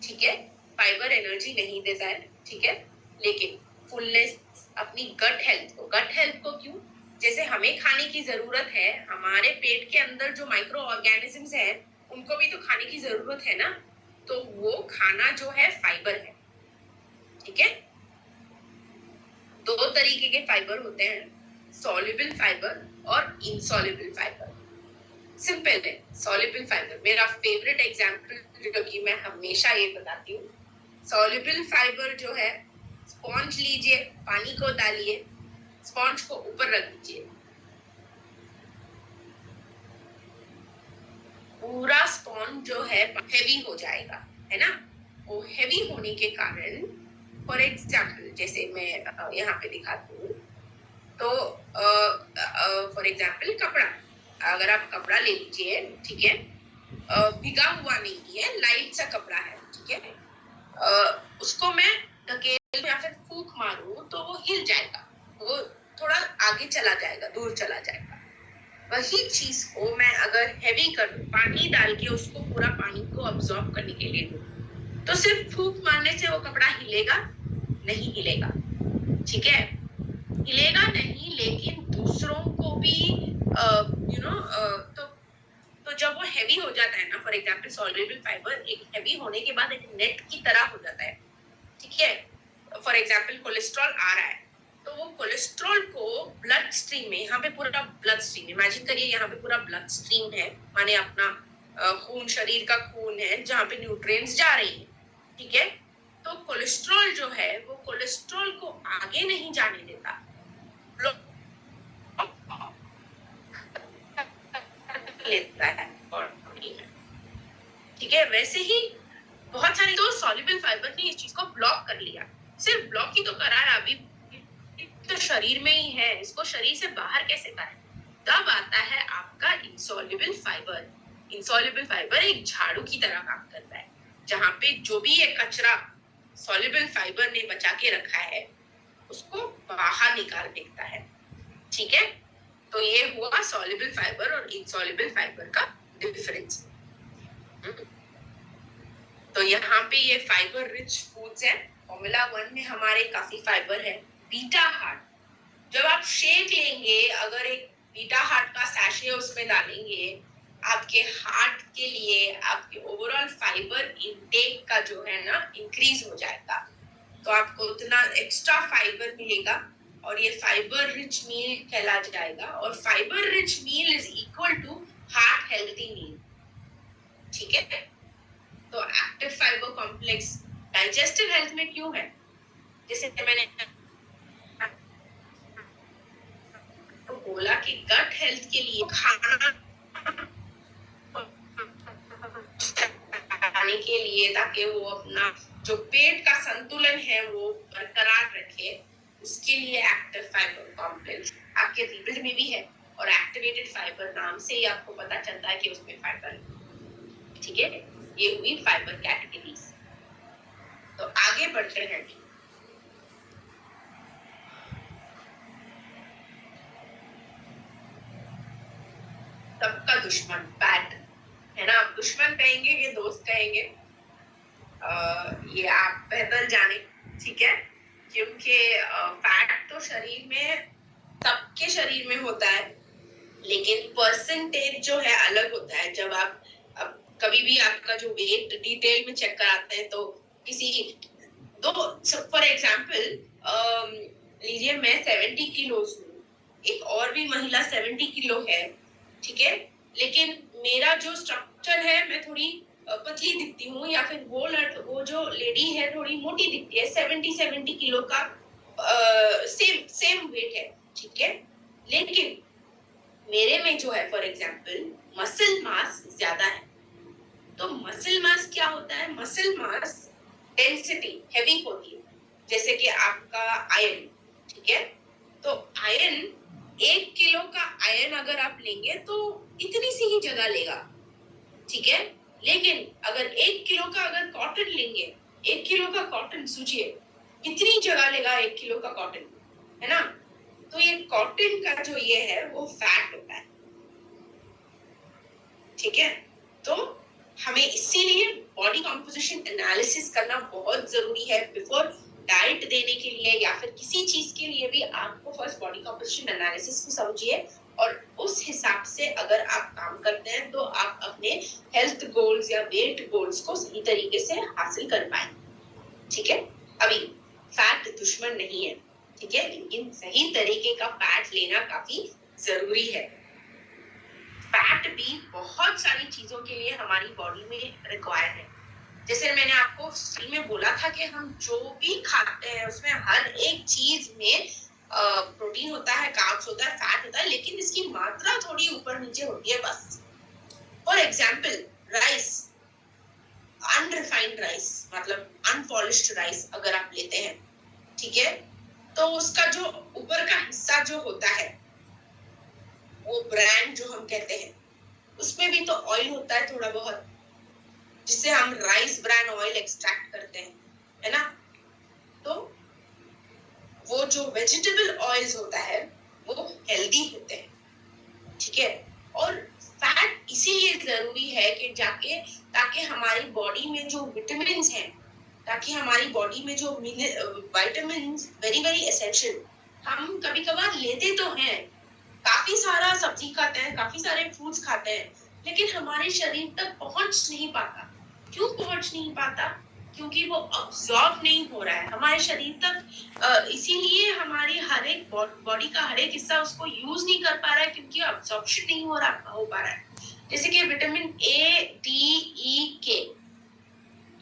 ठीक है। फाइबर एनर्जी नहीं देता है, ठीक है, लेकिन फुलनेस, अपनी गट हेल्थ को क्यों, जैसे हमें खाने की जरूरत है, हमारे पेट के अंदर जो माइक्रो ऑर्गेनिजम्स है उनको भी तो खाने की जरूरत है ना, तो वो खाना जो है फाइबर है। ठीक है, दो तरीके के फाइबर होते हैं, सॉल्युबल फाइबर और इनसॉल्युबल फाइबर। सिंपल है, सॉल्युबल फाइबर मेरा फेवरेट एग्जांपल जो कि मैं हमेशा ये बताती हूँ। सॉल्युबल फाइबर जो है, स्पॉन्ज लीजिए, पानी को डालिए, स्पॉन्ज को ऊपर रख दीजिए, पूरा स्पॉन्ज जो है हेवी हो जाएगा, है ना। वो हेवी होने के कारण, फॉर एग्जाम्पल जैसे मैं यहाँ पे दिखाती हूँ, तो फॉर एग्जाम्पल कपड़ा, अगर आप कपड़ा ले लीजिए, ठीक है, भिगा हुआ नहीं है, लाइट सा कपड़ा है, ठीक है, उसको मैं ढकेल या फिर फूंक मारूं तो वो हिल जाएगा, वो थोड़ा आगे चला जाएगा, दूर चला जाएगा। वही चीज को मैं अगर हेवी कर दूं, पानी डाल के उसको पूरा पानी को अब्सॉर्ब करने के लिए दूं, तो सिर्फ फूंक मारने से वो कपड़ा हिलेगा नहीं? हिलेगा, ठीक है, हिलेगा नहीं, लेकिन दूसरों को भी तो जब वो हेवी हो जाता है ना, फॉर एग्जाम्पल सॉल्युबल फाइबर एक हेवी होने के बाद एक नेट की तरह हो जाता है, ठीक है। फॉर एग्जाम्पल कोलेस्ट्रॉल आ रहा है, तो वो कोलेस्ट्रॉल को ब्लड स्ट्रीम में, यहाँ पे पूरा ब्लड स्ट्रीम, इमेजिन करिए यहाँ पे पूरा ब्लड स्ट्रीम है, माने अपना खून, शरीर का खून है जहाँ पे न्यूट्रिएंट्स जा रही है, ठीक है। तो कोलेस्ट्रॉल जो है वो कोलेस्ट्रॉल को आगे नहीं जाने देता, लेता है बॉडी में, ठीक है। वैसे ही बहुत सारी तो सॉल्युबल फाइबर ने इस चीज को ब्लॉक कर लिया, सिर्फ ब्लॉक ही तो करा है, अभी तो शरीर में ही है, इसको शरीर से बाहर कैसे करें? तब आता है आपका इनसॉल्युबल फाइबर। इनसॉल्युबल फाइबर एक झाड़ू की तरह काम करता है, जहां पे जो भी एक कचरा सॉल्युबल फाइबर ने बचा के रखा है उसको बाहर निकाल देता है, ठीक है। तो ये हुआ सॉल्युबल फाइबर और इनसॉल्युबल फाइबर का डिफरेंस। तो यहाँ पे ये फाइबर रिच फूड्स है। फॉर्मूला 1 में हमारे काफी फाइबर है। बीटा हार्ट, जब आप शेक लेंगे, अगर एक बीटा हार्ट का सैशे उसमें डालेंगे, आपके हार्ट के लिए आपके ओवरऑल फाइबर इनटेक का जो है ना इंक्रीज हो जाएगा, तो आपको उतना एक्स्ट्रा फाइबर मिलेगा और ये फाइबर रिच मील कहला जाएगा। और fibre rich meal is equal to heart healthy meal, ठीक है। तो active fibre complex digestive health में क्यों है? जैसे मैंने तो बोला कि गट हेल्थ के लिए खाना खाने के लिए, ताकि वो अपना जो पेट का संतुलन है वो बरकरार रखे, उसके लिए एक्टिव फाइबर कॉम्प्लेक्स आपके रिबल्ड में भी है। और एक्टिवेटेड फाइबर नाम से ही आपको पता चलता है कि उसमें फाइबर है, ठीक है। ये हुई फाइबर कैटेगरीज। तो आगे बढ़ते हैं। सबका दुश्मन फैट है ना, आप दुश्मन कहेंगे ये दोस्त कहेंगे, ये आप बेहतर जाने, ठीक है। क्योंकि फैट तो शरीर में, सबके शरीर में होता है, लेकिन परसेंटेज जो है अलग होता है। जब आप कभी भी आपका जो वेट डिटेल में चेक कराते हैं, तो किसी दो, फॉर एग्जाम्पल लीजिए मैं 70 किलो हूँ, एक और भी महिला 70 किलो है, ठीक है, लेकिन मेरा जो स्ट्रक्चर है, मैं थोड़ी पतली दिखती हूँ, या फिर वो जो लेडी है थोड़ी मोटी दिखती है, 70 किलो का सेम वेट है, ठीक है। लेकिन मेरे में जो है फॉर एग्जाम्पल मसल मास ज्यादा है। तो मसल मास क्या होता है? मसल मास डेंसिटी हेवी होती है, जैसे कि आपका आयरन, ठीक है। तो आयरन 1 किलो का आयरन अगर आप लेंगे तो इतनी सी ही जगह लेगा, ठीक है। लेकिन अगर 1 किलो का अगर कॉटन लेंगे, 1 किलो का कॉटन सोचिए कितनी जगह लेगा, 1 किलो का कॉटन, है ना। तो ये कॉटन का जो ये है वो फैट होता है, ठीक है। तो हमें इसीलिए बॉडी कॉम्पोजिशन एनालिसिस करना बहुत जरूरी है बिफोर डाइट देने के लिए या फिर किसी चीज के लिए भी आपको फर्स्ट बॉडी कंपोजिशन एनालिसिस को समझिए, और उस हिसाब से अगर आप काम करते हैं तो आप अपने हेल्थ गोल्स या वेट गोल्स को सही तरीके से हासिल कर पाएंगे। ठीक है, अभी फैट दुश्मन नहीं है, ठीक है, लेकिन सही तरीके का फैट लेना काफी जरूरी है। फैट भी बहुत सारी चीजों के लिए हमारी बॉडी में रिक्वायर्ड है। जैसे मैंने आपको स्टार्टिंग में बोला था कि हम जो भी खाते हैं उसमें हर एक चीज में प्रोटीन होता है, कार्ब्स होता है, फैट होता है, लेकिन इसकी मात्रा थोड़ी ऊपर नीचे होती है बस। For example rice, unrefined rice मतलब अनपॉलिश्ड राइस अगर आप लेते हैं, ठीक है, तो उसका जो ऊपर का हिस्सा जो होता है वो ब्रांड जो हम कहते हैं, उसमें भी तो ऑयल होता है थोड़ा बहुत, जिससे हम राइस ब्रांड ऑयल एक्सट्रैक्ट करते हैं, है ना। तो वो जो वेजिटेबल ऑयल्स होता है वो हेल्दी होते हैं, ठीक है। और फैट इसीलिए जरूरी है कि जाके ताकि हमारी बॉडी में जो विटामिन हैं, ताकि हमारी बॉडी में जो विटामिन वेरी वेरी एसेंशियल, हम कभी कभार लेते तो हैं, काफी सारा सब्जी खाते हैं, काफी सारे फ्रूट्स खाते हैं, लेकिन हमारे शरीर तक पहुंच नहीं पाता। क्यों पहुंच नहीं पाता? क्योंकि वो अब्सॉर्ब नहीं हो रहा है हमारे शरीर तक, इसीलिए हमारी हर एक बॉडी का हर एक हिस्सा उसको यूज नहीं कर पा रहा है, क्योंकि अब्सॉर्प्शन नहीं हो पा रहा है। जैसे कि विटामिन ए डी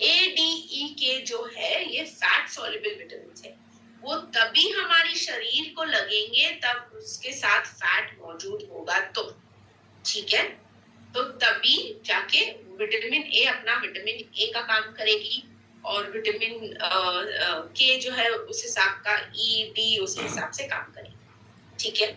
ई के जो है ये फैट सॉल्युबल विटामिन है, वो तभी हमारी शरीर को लगेंगे तब उसके साथ फैट मौजूद होगा, तो ठीक है, तो तभी जाके विटामिन ए अपना विटामिन ए का काम करेगी, और विटामिन के जो है उस हिसाब का, ई डी उस हिसाब से काम करेगी, ठीक है।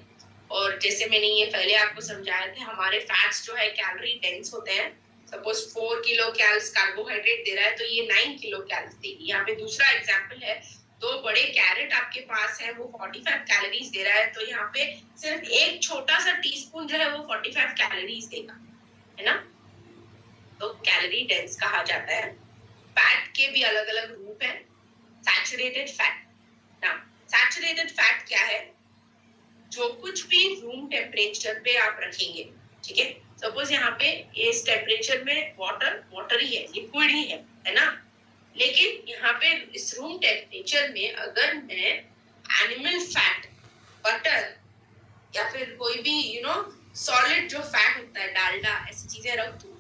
और जैसे मैंने ये पहले आपको समझाया था, हमारे फैट्स जो है कैलोरी डेंस होते हैं। सपोज 4 किलो कैलोरीज कार्बोहाइड्रेट दे रहा है तो ये 9 किलो कैलोरीज देगी। यहाँ पे दूसरा एग्जांपल है, 2 बड़े कैरेट आपके पास है, वो 45 कैलोरीज दे रहा है, तो यहाँ पे सिर्फ एक छोटा सा टीस्पून जो है वो 45 कैलोरीज देगा, है ना। तो कैलोरी डेंस कहा जाता है। फैट के भी अलग अलग रूप है। सैचुरेटेड फैट, ना सैचुरेटेड फैट क्या है? जो कुछ भी रूम टेम्परेचर पे आप रखेंगे, ठीक है, सपोज यहाँ पे इस टेम्परेचर में वाटर ही है, लिक्विड ही है ना, लेकिन यहाँ पे इस रूम टेम्परेचर में अगर मैं एनिमल फैट, बटर या फिर कोई भी सॉलिड जो फैट होता है, डालडा, ऐसी चीजें रख दूं,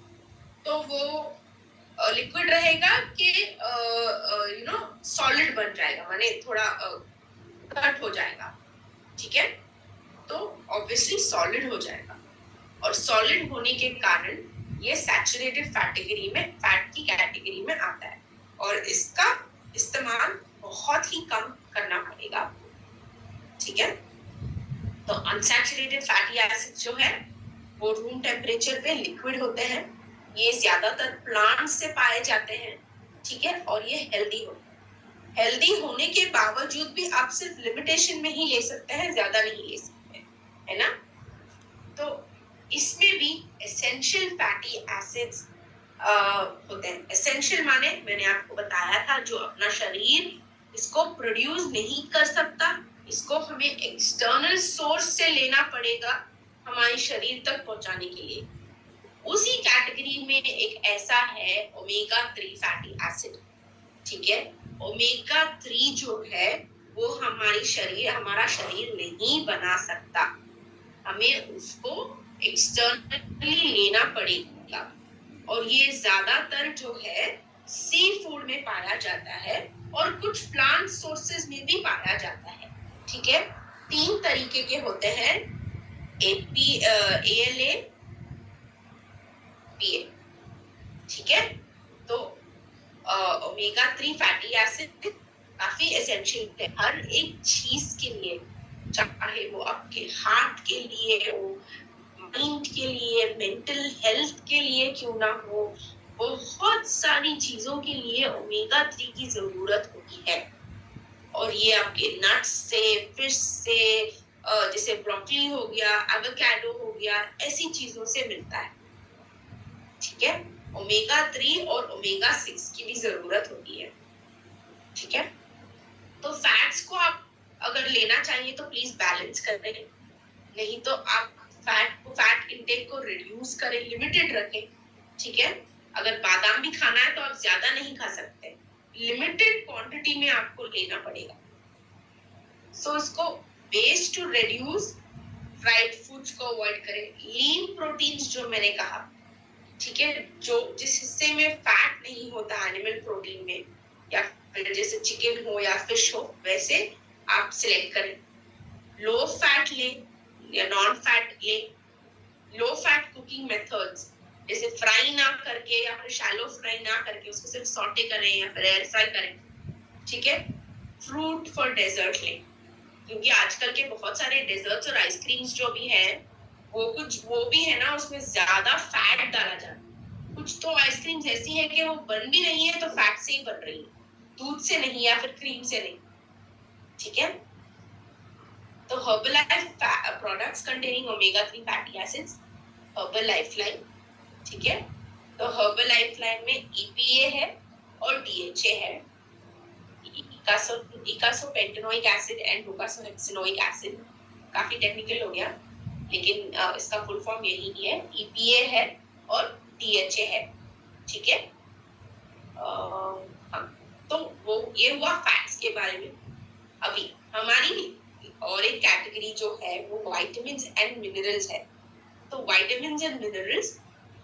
तो वो लिक्विड रहेगा कि सॉलिड बन जाएगा, माने थोड़ा कट हो जाएगा, ठीक है, तो ऑब्वियसली सॉलिड हो जाएगा। और सॉलिड होने के कारण ये सैचुरेटेड फैट की कैटेगरी में आता है, और इसका इस्तेमाल बहुत ही कम करना पड़ेगा, ठीक है। तो अनसैचुरेटेड फैटी एसिड जो है वो रूम टेम्परेचर पे लिक्विड होते हैं, ये ज्यादातर प्लांट्स से पाए जाते हैं, ठीक है, और ये हेल्दी होते हैं। हेल्दी होने के बावजूद भी आप सिर्फ लिमिटेशन में ही ले सकते हैं, ज्यादा नहीं ले सकते, है ना। तो इसमें भी एसेंशियल फैटी एसिड्स होते हैं। एसेंशियल माने मैंने आपको बताया था, जो अपना शरीर इसको प्रोड्यूस नहीं कर सकता, इसको हमें एक्सटर्नल सोर्स से लेना पड़ेगा हमारे शरीर तक पहुंचाने के लिए। उसी कैटेगरी में एक ऐसा है ओमेगा 3 फैटी एसिड, ठीक है। ओमेगा 3 जो है वो हमारा शरीर नहीं बना सकता, हमें उसको एक्सटर्नली लेना पड़ेगा, और ये ज्यादातर जो है सी फूड में पाया जाता है और कुछ प्लांट सोर्सेज में भी पाया जाता है, ठीक है। 3 तरीके के होते हैं, ALA, PA, ठीक है। तो ओमेगा 3 फैटी एसिड काफी एसेंशियल है हर एक चीज के लिए, चाहे वो आपके हार्ट के लिए हो, माइंड के लिए, मेंटल हेल्थ के लिए क्यों ना हो, बहुत सारी चीजों के लिए ओमेगा 3 की जरूरत होती है। और ये आपके नट्स से, फिश से, जैसे ब्रोकली हो गया, एवोकाडो हो गया, ऐसी चीजों से मिलता है, ठीक है। ओमेगा 3 और ओमेगा 6 की भी जरूरत होती है, ठीक है। तो फैट्स को आप अगर लेना चाहिए तो प्लीज बैलेंस करें, नहीं तो आप फैट इंटेक को रिड्यूस करें, लिमिटेड रखें, ठीक है। अगर बादाम भी खाना है तो आप ज्यादा नहीं खा सकते, लिमिटेड क्वांटिटी में आपको लेना पड़ेगा। सो इसको waist to reduce, fried foods को अवॉइड करें, लीन प्रोटीन्स जो मैंने कहा, ठीक है, जो जिस हिस्से में फैट नहीं होता एनिमल प्रोटीन में, या फिर जैसे चिकन हो या फिश हो, वैसे आप सिलेक्ट करें। लो फैट ले या नॉन फैट ले। लो फैट कुकिंग मेथड्स जैसे फ्राई ना करके या फिर शैलो फ्राई ना करके उसको सिर्फ सॉटे करें या फिर एयर फ्राई करें, ठीक है। फ्रूट फॉर डेजर्ट लें, क्योंकि आजकल के बहुत सारे डेजर्ट्स और आइसक्रीम्स जो भी है वो भी है ना, उसमें ज्यादा फैट डाला जाता है। कुछ तो आइसक्रीम्स ऐसी है कि वो बन भी नहीं है तो फैट से ही बन रही है, दूध से नहीं या फिर क्रीम से नहीं, ठीक है। तो Herbalife products containing omega 3 fatty acids, herbal lifeline, ठीक है। तो हर्बल लाइफलाइन में EPA है और DHA है, इकासोपेंटेनोइक एसिड एंड डोकासोहेक्सेनोइक एसिड। काफी टेक्निकल हो गया, लेकिन इसका फुल फॉर्म यही है, EPA है और DHA है, ठीक है। तो वो ये हुआ फैट्स के बारे में। अभी हमारी और एक कैटेगरी जो है वो विटामिन्स एंड मिनरल्स है। तो विटामिन्स एंड मिनरल्स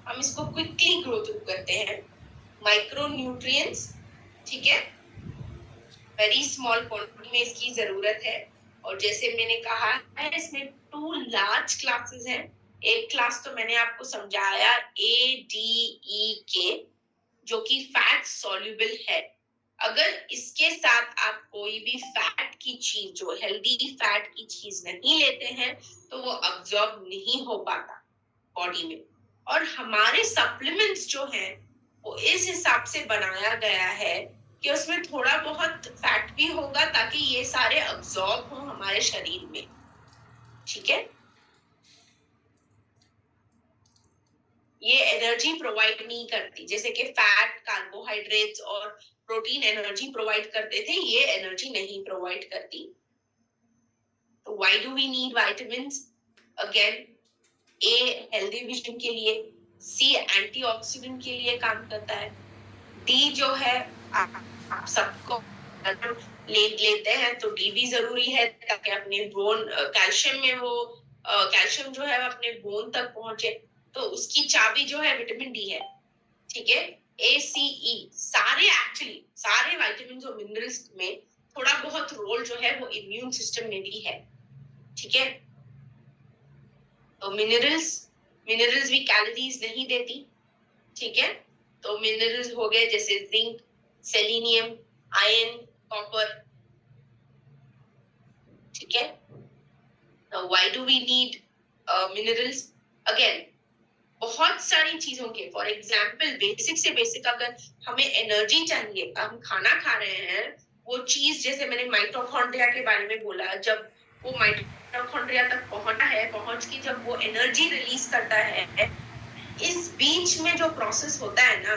हम इसको क्विकली ग्रो थ्रू करते हैं। माइक्रो न्यूट्रिएंट्स, ठीक है, वेरी स्मॉल क्वांटिटी में इसकी जरूरत है। और जैसे मैंने कहा है इसमें 2 लार्ज क्लासेस हैं। एक क्लास तो मैंने आपको समझाया ADEK, जो कि फैट सॉल्युबल है। अगर इसके साथ आप कोई भी फैट की चीज, जो हेल्दी फैट की चीज नहीं लेते हैं, तो वो अब्सॉर्ब नहीं हो पाता बॉडी में। और हमारे सप्लीमेंट्स जो हैं वो इस हिसाब से बनाया गया है कि उसमें थोड़ा बहुत फैट भी होगा ताकि ये सारे अब्सॉर्ब हो हमारे शरीर में, ठीक है। ये एनर्जी प्रोवाइड नहीं करती, जैसे कि फैट, कार्बोहाइड्रेट्स और प्रोटीन एनर्जी प्रोवाइड करते थे, ये एनर्जी नहीं प्रोवाइड करती। तो why do we need vitamins? Again, A healthy vision के लिए, C एंटीऑक्सीडेंट के लिए काम करता है, D जो है आप सबको लेते हैं तो D भी जरूरी है ताकि अपने बोन, कैल्शियम में वो कैल्शियम जो है अपने बोन तक पहुंचे, तो उसकी चाबी जो है विटामिन D है, ठीक है। ACE, सारे विटामिन और मिनरल्स में थोड़ा बहुत रोल जो है वो इम्यून सिस्टम में भी है, ठीक है। तो मिनरल्स भी कैलोरीज नहीं देती, ठीक है। तो मिनरल्स हो गए जैसे जिंक, सेलेनियम, आयरन, कॉपर, ठीक है। Now why do we need minerals? Again, बहुत सारी चीजों के, फॉर एग्जाम्पल बेसिक से बेसिक अगर हमें एनर्जी चाहिए, हम खाना खा रहे हैं, वो चीज जैसे मैंने माइटोकॉन्ड्रिया के बारे में बोला, जब वो माइटोकॉन्ड्रिया तक पहुंचता है, पहुंच के जब वो एनर्जी रिलीज करता है, इस बीच में जो प्रोसेस होता है ना,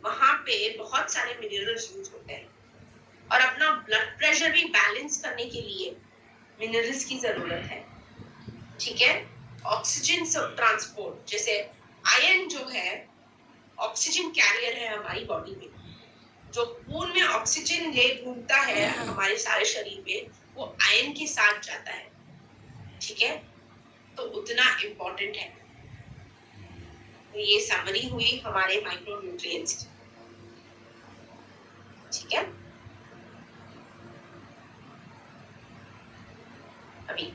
वहां पे बहुत सारे मिनरल्स यूज होते हैं। और अपना ब्लड प्रेशर भी बैलेंस करने के लिए मिनरल्स की जरूरत है, ठीक है। ऑक्सीजन ट्रांसपोर्ट, जैसे आयरन जो है ऑक्सीजन कैरियर है हमारी बॉडी में, जो खून में ऑक्सीजन ले घूमता है हमारे सारे शरीर में, वो आयरन के साथ जाता है, ठीक है। तो उतना इम्पोर्टेंट है। तो ये समरी हुई हमारे माइक्रो न्यूट्रिएंट्स की, ठीक है। अभी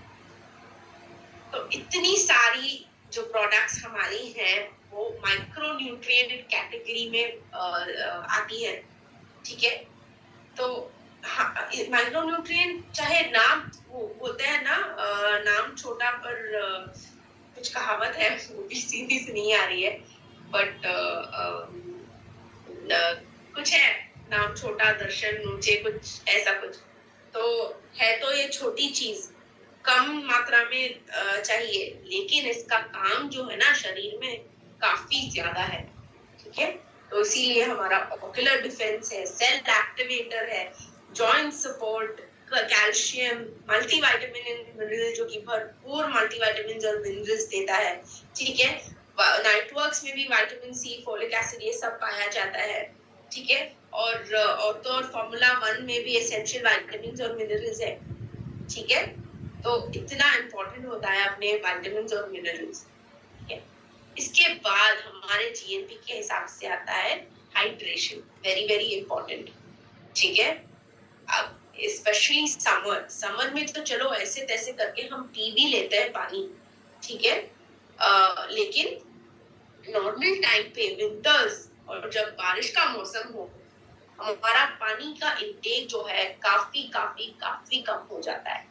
तो इतनी सारी जो प्रोडक्ट्स हमारी हैं वो माइक्रो न्यूट्रिएंट कैटेगरी में आती है, ठीक है। तो माइक्रो न्यूट्रिएंट चाहे नाम, वो बोलते हैं ना, नाम छोटा पर कुछ कहावत है, वो भी सीधी से नहीं आ रही है, बट कुछ है, नाम छोटा दर्शन ऊंचे, कुछ ऐसा कुछ। तो है तो ये छोटी चीज, कम मात्रा में चाहिए, लेकिन इसका काम जो है ना शरीर में काफी ज्यादा है, ठीक है। तो इसीलिए हमारा ऑक्यूलर डिफेंस है, सेल एक्टिवेटर है, joint support, calcium, multivitamin and mineral जो कि भरपूर मल्टीविटामिन और मिनरल्स देता है, ठीक है। नाइटवर्क्स में भी विटामिन सी, फोलिक एसिड ये सब पाया जाता है, ठीक है। और फॉर्मूला 1 में भी एसेंशियल विटामिन और मिनरल्स है, ठीक है। तो इतना इम्पोर्टेंट होता है अपने विटामिन और मिनरल्स, ठीक है। इसके बाद हमारे जीएनपी के हिसाब से आता है हाइड्रेशन, वेरी वेरी इंपॉर्टेंट, ठीक है। अब स्पेशली समर में तो चलो ऐसे तैसे करके हम पी भी लेते हैं पानी, ठीक है। लेकिन नॉर्मल टाइम पे विंटर्स और जब बारिश का मौसम हो, हमारा पानी का इंटेक जो है काफी काफी काफी कम हो जाता है,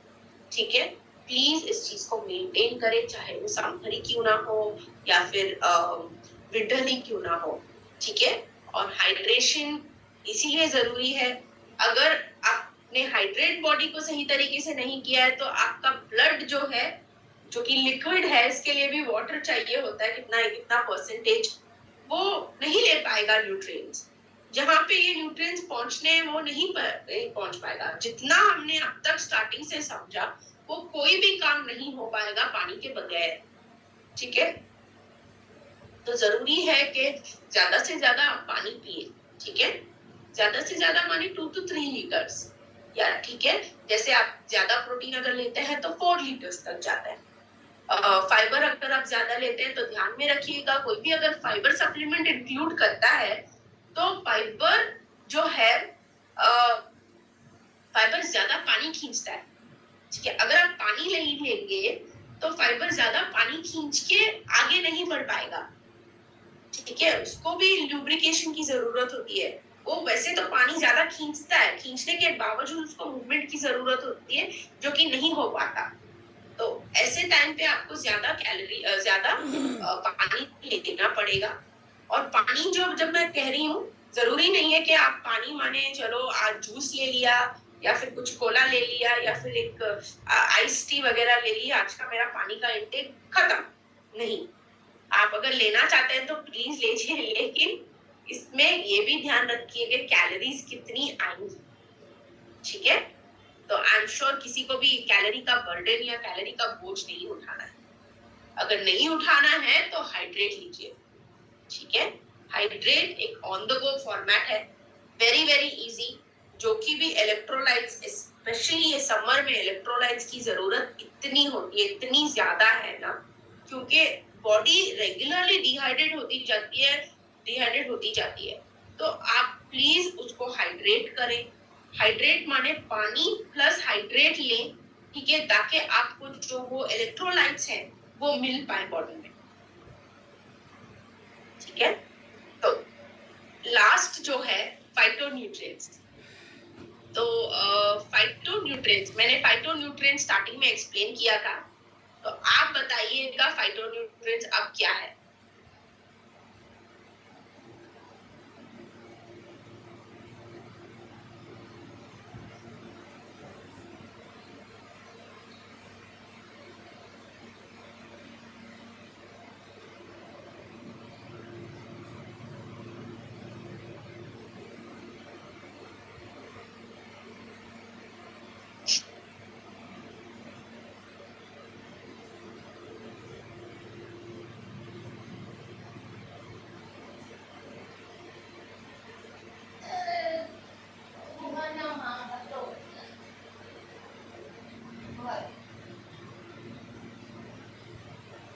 ठीक है। प्लीज इस चीज को मेंटेन करें, चाहे वो समर ही क्यों ना हो या फिर विंटर ही क्यों ना हो, ठीक है। और हाइड्रेशन इसीलिए जरूरी है, अगर आपने हाइड्रेट बॉडी को सही तरीके से नहीं किया है तो आपका ब्लड जो है, जो कि लिक्विड है, इसके लिए भी वाटर चाहिए होता है, कितना कितना परसेंटेज, वो नहीं ले पाएगा न्यूट्रिएंट्स। जहाँ पे ये न्यूट्रिएंट्स पहुंचने हैं वो नहीं पहुंच पाएगा। जितना हमने अब तक स्टार्टिंग से समझा, वो कोई भी काम नहीं हो पाएगा पानी के बगैर, ठीक है। तो जरूरी है कि ज्यादा से ज्यादा आप पानी पिए, ठीक है। ज्यादा से ज्यादा माने 2 to 3 लीटर्स, या ठीक है। जैसे आप ज्यादा प्रोटीन अगर लेते हैं तो 4 लीटर्स तक जाता है। फाइबर अगर आप ज्यादा लेते हैं तो ध्यान में रखिएगा, कोई भी अगर फाइबर सप्लीमेंट इंक्लूड करता है तो फाइबर जो है, फाइबर ज्यादा पानी खींचता है, ठीक है। अगर आप पानी नहीं लेंगे तो फाइबर ज्यादा पानी खींच के आगे नहीं बढ़ पाएगा, ठीक है। उसको भी लुब्रिकेशन की जरूरत होती है। वो वैसे तो पानी ज्यादा खींचता है, खींचने के बावजूद उसको मूवमेंट की जरूरत होती है, जो कि नहीं हो पाता। तो ऐसे टाइम पे आपको ज्यादा पानी लेना पड़ेगा। और पानी जो जब मैं कह रही हूँ, जरूरी नहीं है कि आप पानी माने चलो आज जूस ले लिया या फिर कुछ कोला ले लिया या फिर एक आइस टी वगैरह ले लिया, आज का मेरा पानी का इंटेक खत्म। नहीं, आप अगर लेना चाहते हैं तो प्लीज लीजिए, लेकिन इसमें ये भी ध्यान रखिए कि कैलोरीज कितनी आएंगी, ठीक है। तो आई एम श्योर किसी को भी कैलोरी का बर्डन या कैलोरी का बोझ नहीं उठाना है। अगर नहीं उठाना है तो हाइड्रेट लीजिए, ठीक है। हाइड्रेट एक ऑन द गो फॉर्मेट है, वेरी वेरी इजी। जो कि भी इलेक्ट्रोलाइट्स, स्पेशली ये समर में इलेक्ट्रोलाइट्स की जरूरत इतनी होती है, इतनी ज्यादा है ना, क्योंकि बॉडी रेगुलरली डिहाइड्रेट होती जाती है। तो आप प्लीज उसको हाइड्रेट करें। हाइड्रेट माने पानी प्लस हाइड्रेट लें, ठीक है, ताकि आपको जो वो इलेक्ट्रोलाइट्स हैं वो मिल पाए बॉडी में, ठीक है। तो लास्ट जो है फाइटोन्यूट्रिएंट्स। तो फाइटोन्यूट्रिएंट्स, मैंने फाइटोन्यूट्रिएंट स्टार्टिंग में एक्सप्लेन किया था, तो आप बताइएगा फाइटोन्यूट्रिएंट्स अब क्या है।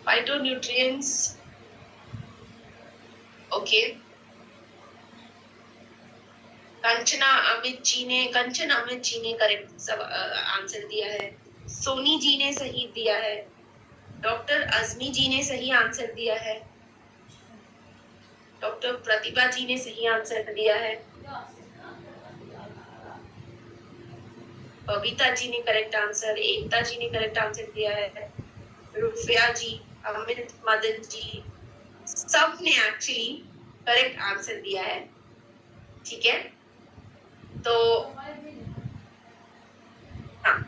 Phytonutrients, okay. कंचन अमित जी ने करेक्ट सब आंसर दिया है। सोनी जी ने सही दिया है। डॉक्टर अजमी जी ने सही आंसर दिया है। डॉक्टर प्रतिभा जी ने सही आंसर दिया है। बबीता जी ने करेक्ट आंसर, एकता जी ने करेक्ट आंसर दिया है, रुफिया जी, अमित, मदन जी, सब ने एक्चुअली करेक्ट आंसर दिया है, ठीक है। तो हाँ,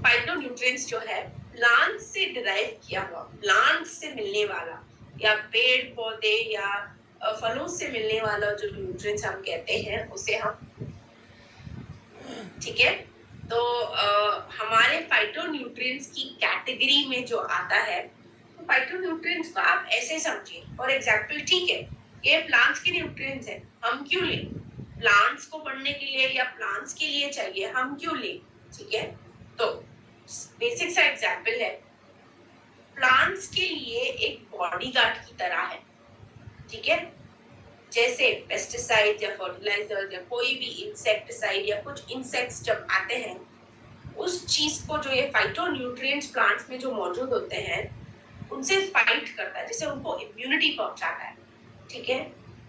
फाइटोन्यूट्रिएंट्स जो है प्लांट से डिराइव किया हुआ, प्लांट से मिलने वाला या पेड़ पौधे या फलों से मिलने वाला जो न्यूट्रिएंट्स हम कहते हैं, उसे हम ठीक है। तो हमारे फाइटोन्यूट्रिएंट्स की कैटेगरी में जो आता है, तो फाइटोन्यूट्रिएंट्स को आप ऐसे समझिए, फॉर एग्जाम्पल, ठीक है, ये प्लांट्स के न्यूट्रिएंट्स है, हम क्यों लें? प्लांट्स को पढ़ने के लिए या प्लांट्स के लिए चाहिए, हम क्यों लें? ठीक है। तो बेसिक सा एग्जाम्पल है, प्लांट्स के लिए एक बॉडीगार्ड की तरह है, ठीक है। जैसे पेस्टिसाइड या फर्टिलाइजर या कोई भी इंसेक्टिसाइड या कुछ इंसेक्ट्स जब आते हैं, उस चीज को जो ये फाइटोन्यूट्रिएंट्स प्लांट्स में जो मौजूद होते हैं उनसे फाइट करता है, जैसे उनको इम्यूनिटी पहुंचाता है, ठीक है।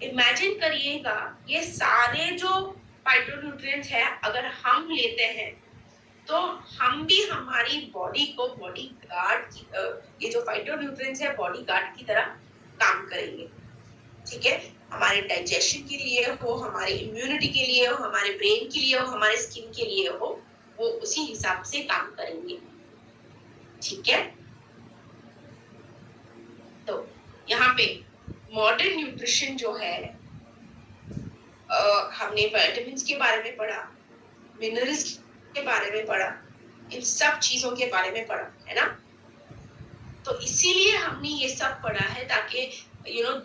इमेजिन करिएगा ये सारे जो फाइटोन्यूट्रिएंट्स है अगर हम लेते हैं तो हम भी हमारी बॉडी को बॉडी गार्ड की ये जो फाइटोन्यूट्रिएंट्स है बॉडी गार्ड की तरह काम करेंगे, ठीक है। हमारे डाइजेशन के लिए हो, हमारे इम्यूनिटी के लिए हो, हमारे ब्रेन के लिए हो, हमारे स्किन के लिए हो, वो उसी हिसाब से काम करेंगे, ठीक है। तो यहाँ पे मॉडर्न न्यूट्रिशन जो है, हमने विटामिन्स के बारे में पढ़ा, मिनरल्स के बारे में पढ़ा, इन सब चीजों के बारे में पढ़ा, है ना। तो इसीलिए हमने ये सब पढ़ा है ताकि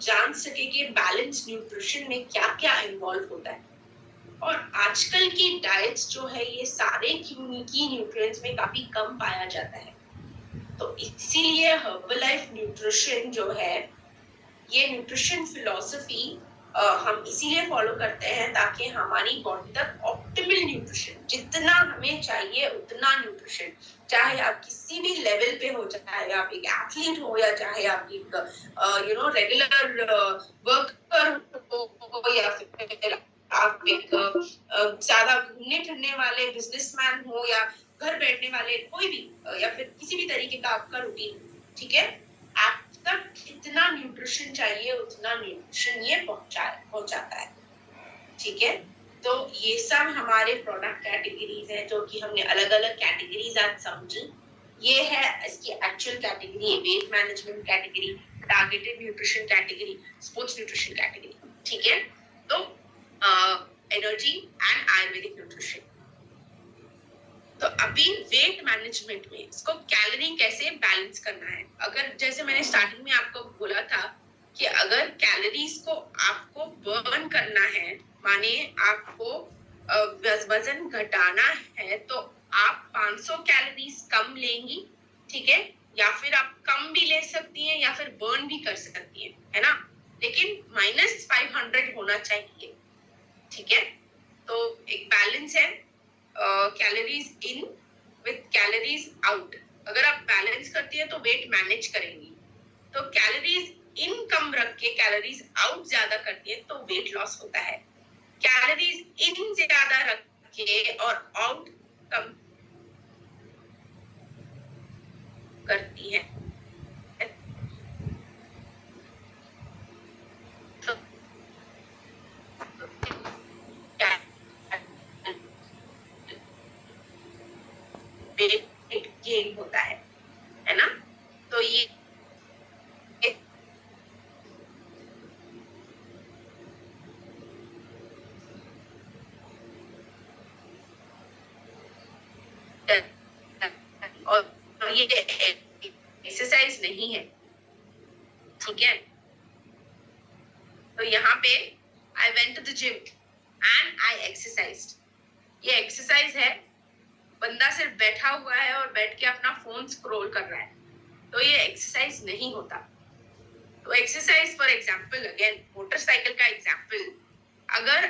जान सके कि बैलेंस न्यूट्रिशन में क्या क्या इन्वॉल्व होता है। और आजकल की डाइट्स जो है ये सारे की न्यूट्रिएंट्स में काफी कम पाया जाता है, तो इसीलिए हर्बलाइफ न्यूट्रिशन जो है, ये न्यूट्रिशन फिलॉसफी हम इसीलिए फॉलो करते हैं ताकि हमारी बॉडी तक ऑप्टिमल न्यूट्रिशन, जितना हमें चाहिए उतना न्यूट्रिशन, चाहे आप किसी भी लेवल पे हो, चाहे आप एक एथलीट हो या चाहे आप एक रेगुलर वर्कर हो या फिर आप एक ज्यादा घूमने फिरने वाले बिजनेसमैन हो या घर बैठने वाले कोई भी या फिर किसी भी तरीके का आपका रूटीन, ठीक है, आप तक इतना न्यूट्रिशन चाहिए उतना न्यूट्रिशन ये पहुंचाता है, ठीक है। तो ये सब हमारे प्रोडक्ट कैटेगरीज है जो कि हमने अलग अलग कैटेगरीज आज समझी। ये है इसकी actual category, weight management category, targeted nutrition category, sports nutrition category, ठीक है। तो एनर्जी एंड आयुर्वेदिक न्यूट्रिशन। तो अभी वेट मैनेजमेंट में इसको कैलोरी कैसे बैलेंस करना है, अगर जैसे मैंने स्टार्टिंग में आपको बोला था कि अगर कैलोरीज को आपको बर्न करना है, माने आपको वजन घटाना है, तो आप 500 कैलोरीज कम लेंगी, ठीक है, या फिर आप कम भी ले सकती हैं या फिर बर्न भी कर सकती हैं, है ना, लेकिन -500 होना चाहिए, ठीक है। तो एक बैलेंस है calories in with calories out. अगर आप बैलेंस करती है तो वेट मैनेज करेंगी, तो कैलोरीज इन कम रख के कैलोरीज आउट ज्यादा करती है तो वेट लॉस होता है। कैलोरीज इन ज्यादा रख के और आउट कम करती है तो वेट गेन होता है ना। तो ये और ये एक्सरसाइज नहीं है, ठीक है। तो यहाँ पे I went to the gym and I exercised. ये एक्सरसाइज है, बंदा सिर्फ बैठा हुआ है और बैठ के अपना फोन स्क्रॉल कर रहा है, तो ये एक्सरसाइज नहीं होता। तो exercise for example, again motorcycle का एग्जांपल, अगर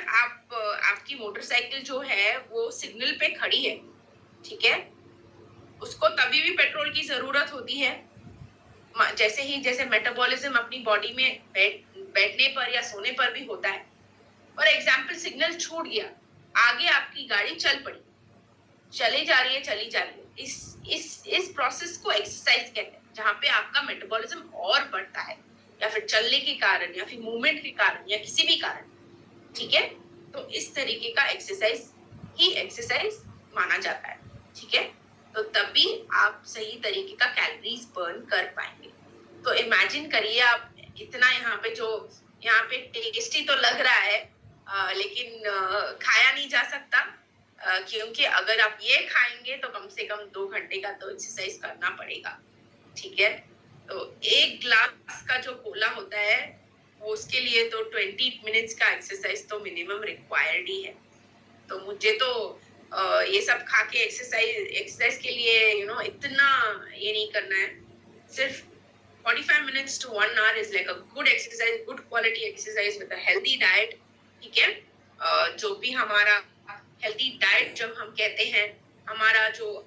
आपकी मोटरसाइकिल जो है वो सिग्नल पे खड़ी है, ठीक है, उसको तभी भी पेट्रोल की जरूरत होती है जैसे मेटाबॉलिज्म अपनी बॉडी में बैठने पर या सोने पर भी होता है। फॉर एग्जाम्पल सिग्नल छूट गया, आगे आपकी गाड़ी चल पड़ी, चली जा रही है, इस प्रोसेस को एक्सरसाइज कहते हैं, जहाँ पे आपका मेटाबॉलिज्म और बढ़ता है या फिर चलने के कारण या फिर मूवमेंट के कारण या किसी भी कारण, ठीक है। तो इस तरीके का एक्सरसाइज ही एक्सरसाइज माना जाता है, ठीक है। तो तभी आप सही तरीके का कैलोरीज बर्न कर पाएंगे। तो इमेजिन करिए आप इतना यहाँ पे टेस्टी तो लग रहा है लेकिन खाया नहीं जा सकता, क्योंकि अगर आप ये खाएंगे तो कम से कम 2 घंटे का तो एक्सरसाइज करना पड़ेगा, ठीक है। तो 1 ग्लास का जो कोला होता है वो उसके लिए तो 20 मिनट्स का एक्सरसाइज तो मिनिमम रिक्वायर्ड ही है। तो मुझे तो ये सब खा के एक्सरसाइज के लिए इतना ये नहीं करना है। सिर्फ 45 minutes to 1 hour is like a good exercise, good quality exercise with a healthy diet, ठीक है। जो भी हमारा हेल्दी डाइट जब हम कहते हैं, हमारा जो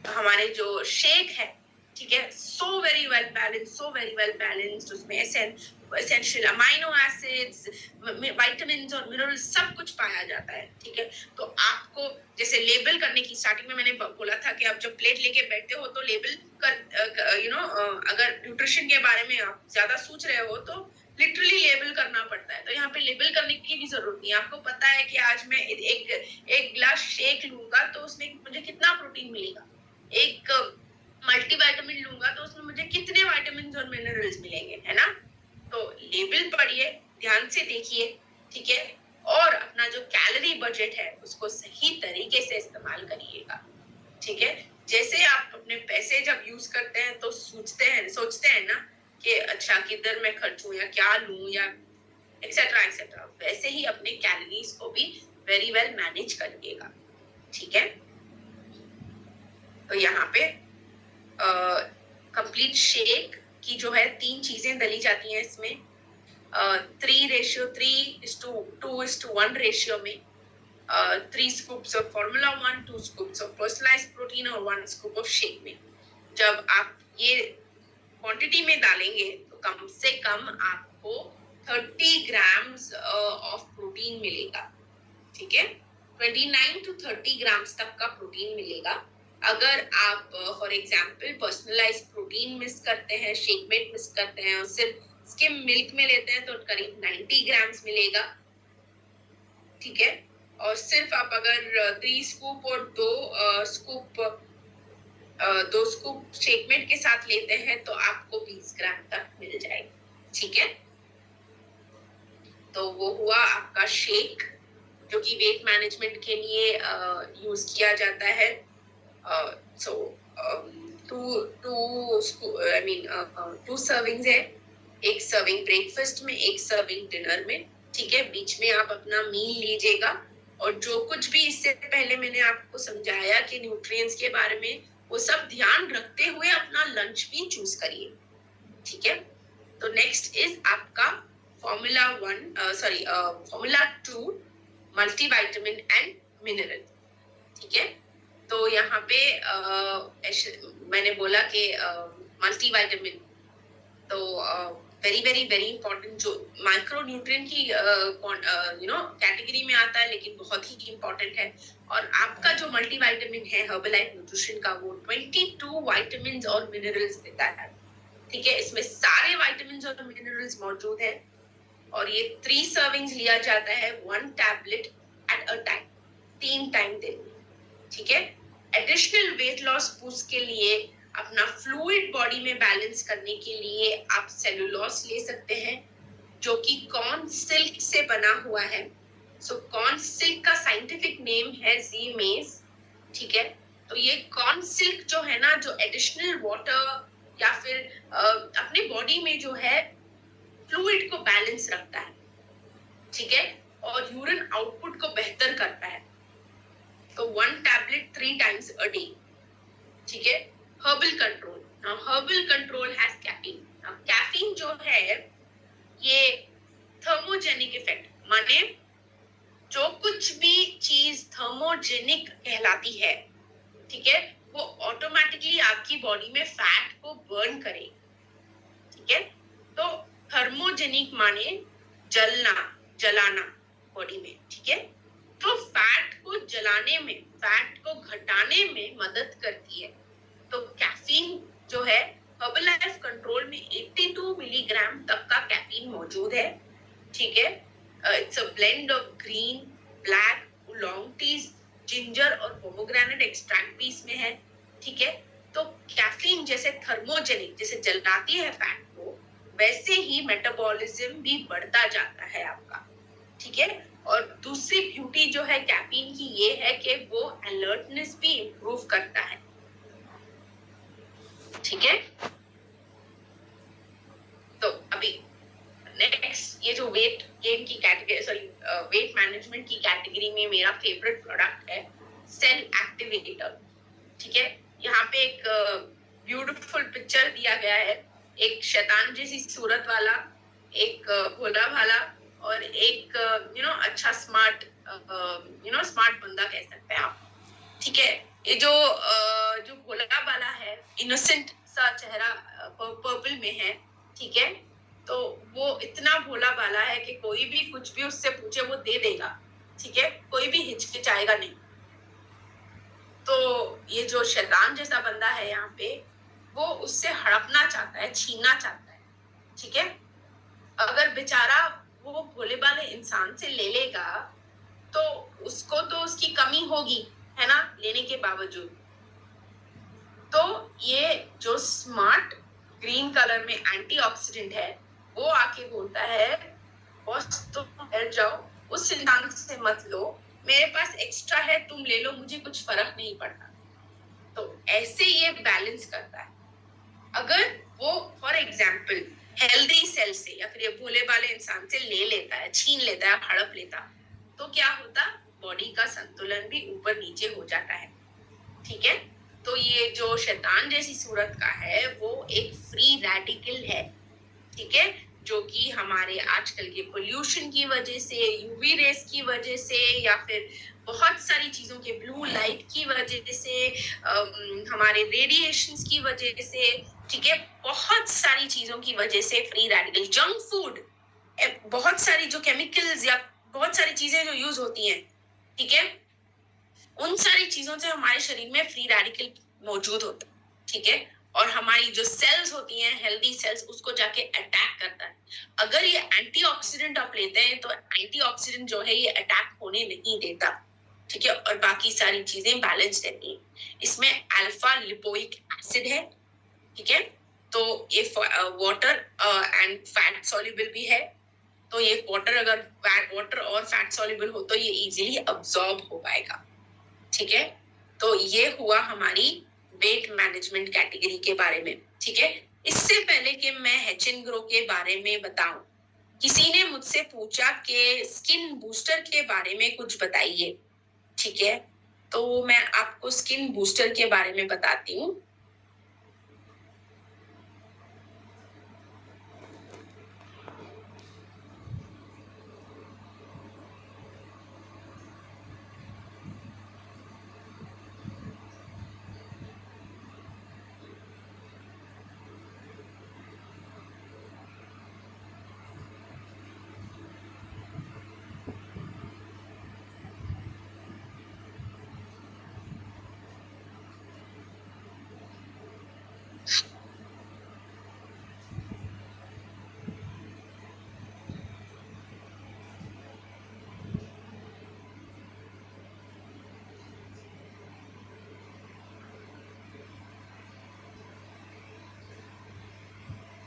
हमारे जो शेक है, ठीक है, सो वेरी वेल बैलेंस्ड, उसमें एसेंशियल अमाइनो एसिड्स, विटामिन्स और मिनरल्स सब कुछ पाया जाता है, ठीक है। तो आपको जैसे लेबल करने की स्टार्टिंग में मैंने बोला था कि आप जब प्लेट लेके बैठते हो तो लेबल कर अगर न्यूट्रिशन के बारे में आप ज्यादा सोच रहे हो तो लिटरली लेबल करना पड़ता है। तो यहाँ पे लेबल करने की भी जरूरत नहीं है। आपको पता है कि आज मैं एक गिलास शेक लूंगा तो उसमें मुझे कितना प्रोटीन मिलेगा, एक मल्टीविटामिन लूंगा तो उसमें मुझे कितने विटामिन और मिनरल्स मिलेंगे, है ना। तो लेबल पढ़िए, ध्यान से देखिए, ठीक है, और अपना जो कैलोरी बजट है उसको सही तरीके से इस्तेमाल करिएगा, ठीक है। जैसे आप अपने पैसे जब यूज करते हैं तो सोचते हैं ना कि अच्छा किधर मैं खर्चूं या क्या लूं या एक्सेट्रा एक्सेट्रा, वैसे ही अपने कैलोरीज को भी वेरी वेल मैनेज करिएगा, ठीक है। तो यहाँ पे कंप्लीट शेक की जो है 3 चीजें डली जाती हैं इसमें, 3:2:1 रेशियो में, 3 scoops of Formula 1, 2 scoops of personalized protein और 1 scoop of shake में। जब आप ये क्वांटिटी में डालेंगे तो कम से कम आपको 30 grams ऑफ प्रोटीन मिलेगा, ठीक है। 29 to 30 grams तक का प्रोटीन मिलेगा। अगर आप for example personalise protein miss करते हैं, शेकमेट मिस करते हैं और सिर्फ स्किम मिल्क में लेते हैं तो करीब 90 grams मिलेगा, ठीक है। और सिर्फ आप अगर 3 स्कूप और 2 स्कूप शेकमेट के साथ लेते हैं तो आपको 20 ग्राम तक मिल जाएगा, ठीक है। तो वो हुआ आपका शेक जो कि वेट मैनेजमेंट के लिए यूज किया जाता है। सो 2 सर्विंग्स है, 1 सर्विंग ब्रेकफास्ट में, 1 सर्विंग डिनर में, ठीक है। बीच में आप अपना मील लीजिएगा और जो कुछ भी इससे पहले मैंने आपको समझाया कि न्यूट्रिएंट्स के बारे में, वो सब ध्यान रखते हुए अपना लंच भी चूज करिए, ठीक है। तो नेक्स्ट इज आपका फॉर्मूला 2 मल्टीविटामिन एंड मिनरल, ठीक है। तो यहाँ पे मैंने बोला कि मल्टीविटामिन तो वेरी वेरी वेरी इंपॉर्टेंट, जो माइक्रो न्यूट्रिएंट की कैटेगरी में आता है लेकिन बहुत ही इंपॉर्टेंट है। और आपका जो मल्टीविटामिन है हर्बलाइफ न्यूट्रिशन का, वो 22 विटामिन और मिनरल्स देता है, ठीक है। इसमें सारे विटामिन और मिनरल्स मौजूद है और ये 3 सर्विंग्स लिया जाता है, 1 tablet at a time, 3 time दिन में, ठीक है। एडिशनल वेट लॉस बूस्ट के लिए, अपना फ्लूइड बॉडी में बैलेंस करने के लिए आप सेलुलोस ले सकते हैं जो कि कॉर्न सिल्क से बना हुआ है। सो कॉर्न सिल्क का साइंटिफिक नेम है ज़ीमेज, ठीक है। तो ये कॉर्न सिल्क जो है ना, जो एडिशनल वाटर या फिर अपने बॉडी में जो है फ्लूइड को बैलेंस रखता है, ठीक है, और यूरिन आउटपुट को बेहतर करता है। तो 1 टैबलेट 3 times a day, ठीक है। Herbal control, now herbal control has caffeine. Now caffeine जो है ये थर्मोजेनिक इफेक्ट, माने जो कुछ भी चीज थर्मोजेनिक कहलाती है, ठीक है, वो ऑटोमेटिकली आपकी बॉडी में फैट को बर्न करेगी, ठीक है। तो थर्मोजेनिक माने जलाना बॉडी में, ठीक है। तो फैट को जलाने में, फैट को घटाने में मदद करती है। तो कैफीन जो है हर्बलाइफ कंट्रोल में 82 मिलीग्राम तक का कैफीन मौजूद है, ठीक है। It's a blend of green, black, oolong teas, ginger और पोमोग्रेनेट एक्सट्रैक्ट भी इसमें है, ठीक है। तो कैफीन जैसे थर्मोजेनिक, जैसे जलाती है फैट को, वैसे ही मेटाबॉलिज्म भी बढ़ता जाता है आपका, ठीक है। और दूसरी ब्यूटी जो है कैफीन की ये है कि वो अलर्टनेस भी इम्प्रूव करता है, ठीक है। तो अभी नेक्स्ट ये जो वेट गेन की कैटेगरी, सॉरी वेट मैनेजमेंट की कैटेगरी में मेरा फेवरेट प्रोडक्ट है सेल एक्टिवेटर, ठीक है। यहाँ पे एक ब्यूटीफुल पिक्चर दिया गया है, एक शैतान जैसी सूरत वाला, एक भोला भाला और एक अच्छा स्मार्ट स्मार्ट बंदा कह सकते हैं आप, ठीक है। ये जो भोला भाला है इनोसेंट सा चेहरा पर्पल में है, ठीक है। तो वो इतना भोला भाला है कि कोई भी कुछ भी उससे पूछे वो दे देगा, ठीक है, कोई भी हिचकिचाएगा नहीं। तो ये जो शैतान जैसा बंदा है यहाँ पे, वो उससे हड़पना चाहता है, छीनना चाहता है, ठीक है। अगर बेचारा वो भोले भाले इंसान से ले लेगा तो उसको तो उसकी कमी होगी, है ना, लेने के बावजूद। तो ये जो स्मार्ट ग्रीन कलर में एंटीऑक्सीडेंट है वो आके बोलता है बॉस तुम डर जाओ, उस इंसान से मत लो, मेरे पास एक्स्ट्रा है, तुम ले लो, मुझे कुछ फर्क नहीं पड़ता। तो ऐसे ये बैलेंस करता है। अगर वो फॉर एग्जाम्पल हेल्दी सेल से या फिर ये भोले वाले इंसान से ले लेता है, छीन लेता है, हड़प लेता, तो क्या होता, बॉडी का संतुलन भी ऊपर नीचे हो जाता है, ठीक है। तो ये जो शैतान जैसी सूरत का है वो एक फ्री रेडिकल है, ठीक है, जो कि हमारे आजकल के पोल्यूशन की वजह से, यूवी रेस की वजह से, या फिर बहुत सारी चीजों के ब्लू लाइट की वजह से, हमारे रेडिएशंस की वजह से, ठीक है, बहुत सारी चीजों की वजह से फ्री रेडिकल, जंक फूड, बहुत सारी जो केमिकल्स या बहुत सारी चीजें जो यूज होती हैं, ठीक है, उन सारी चीजों से हमारे शरीर में फ्री रेडिकल मौजूद होता है, ठीक है। और हमारी जो सेल्स होती हैं हेल्दी सेल्स, उसको जाके अटैक करता है। अगर ये एंटीऑक्सीडेंट आप लेते हैं तो एंटीऑक्सीडेंट जो है ये अटैक होने नहीं देता, ठीक है, और बाकी सारी चीजें बैलेंस रहती हैं। इसमें अल्फा लिपोइक एसिड है, ठीक है। तो ये वाटर एंड फैट सॉल्युबल भी है। तो ये वाटर और फैट सॉल्युबल हो तो ये इजीली अब्सॉर्ब हो पाएगा, ठीक है। तो ये हुआ हमारी वेट मैनेजमेंट कैटेगरी के बारे में, ठीक है। इससे पहले कि मैं हेचन ग्रो के बारे में बताऊं, किसी ने मुझसे पूछा कि स्किन बूस्टर के बारे में कुछ बताइए, ठीक है। तो मैं आपको स्किन बूस्टर के बारे में बताती हूँ।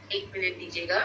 एक मिनट दीजिएगा।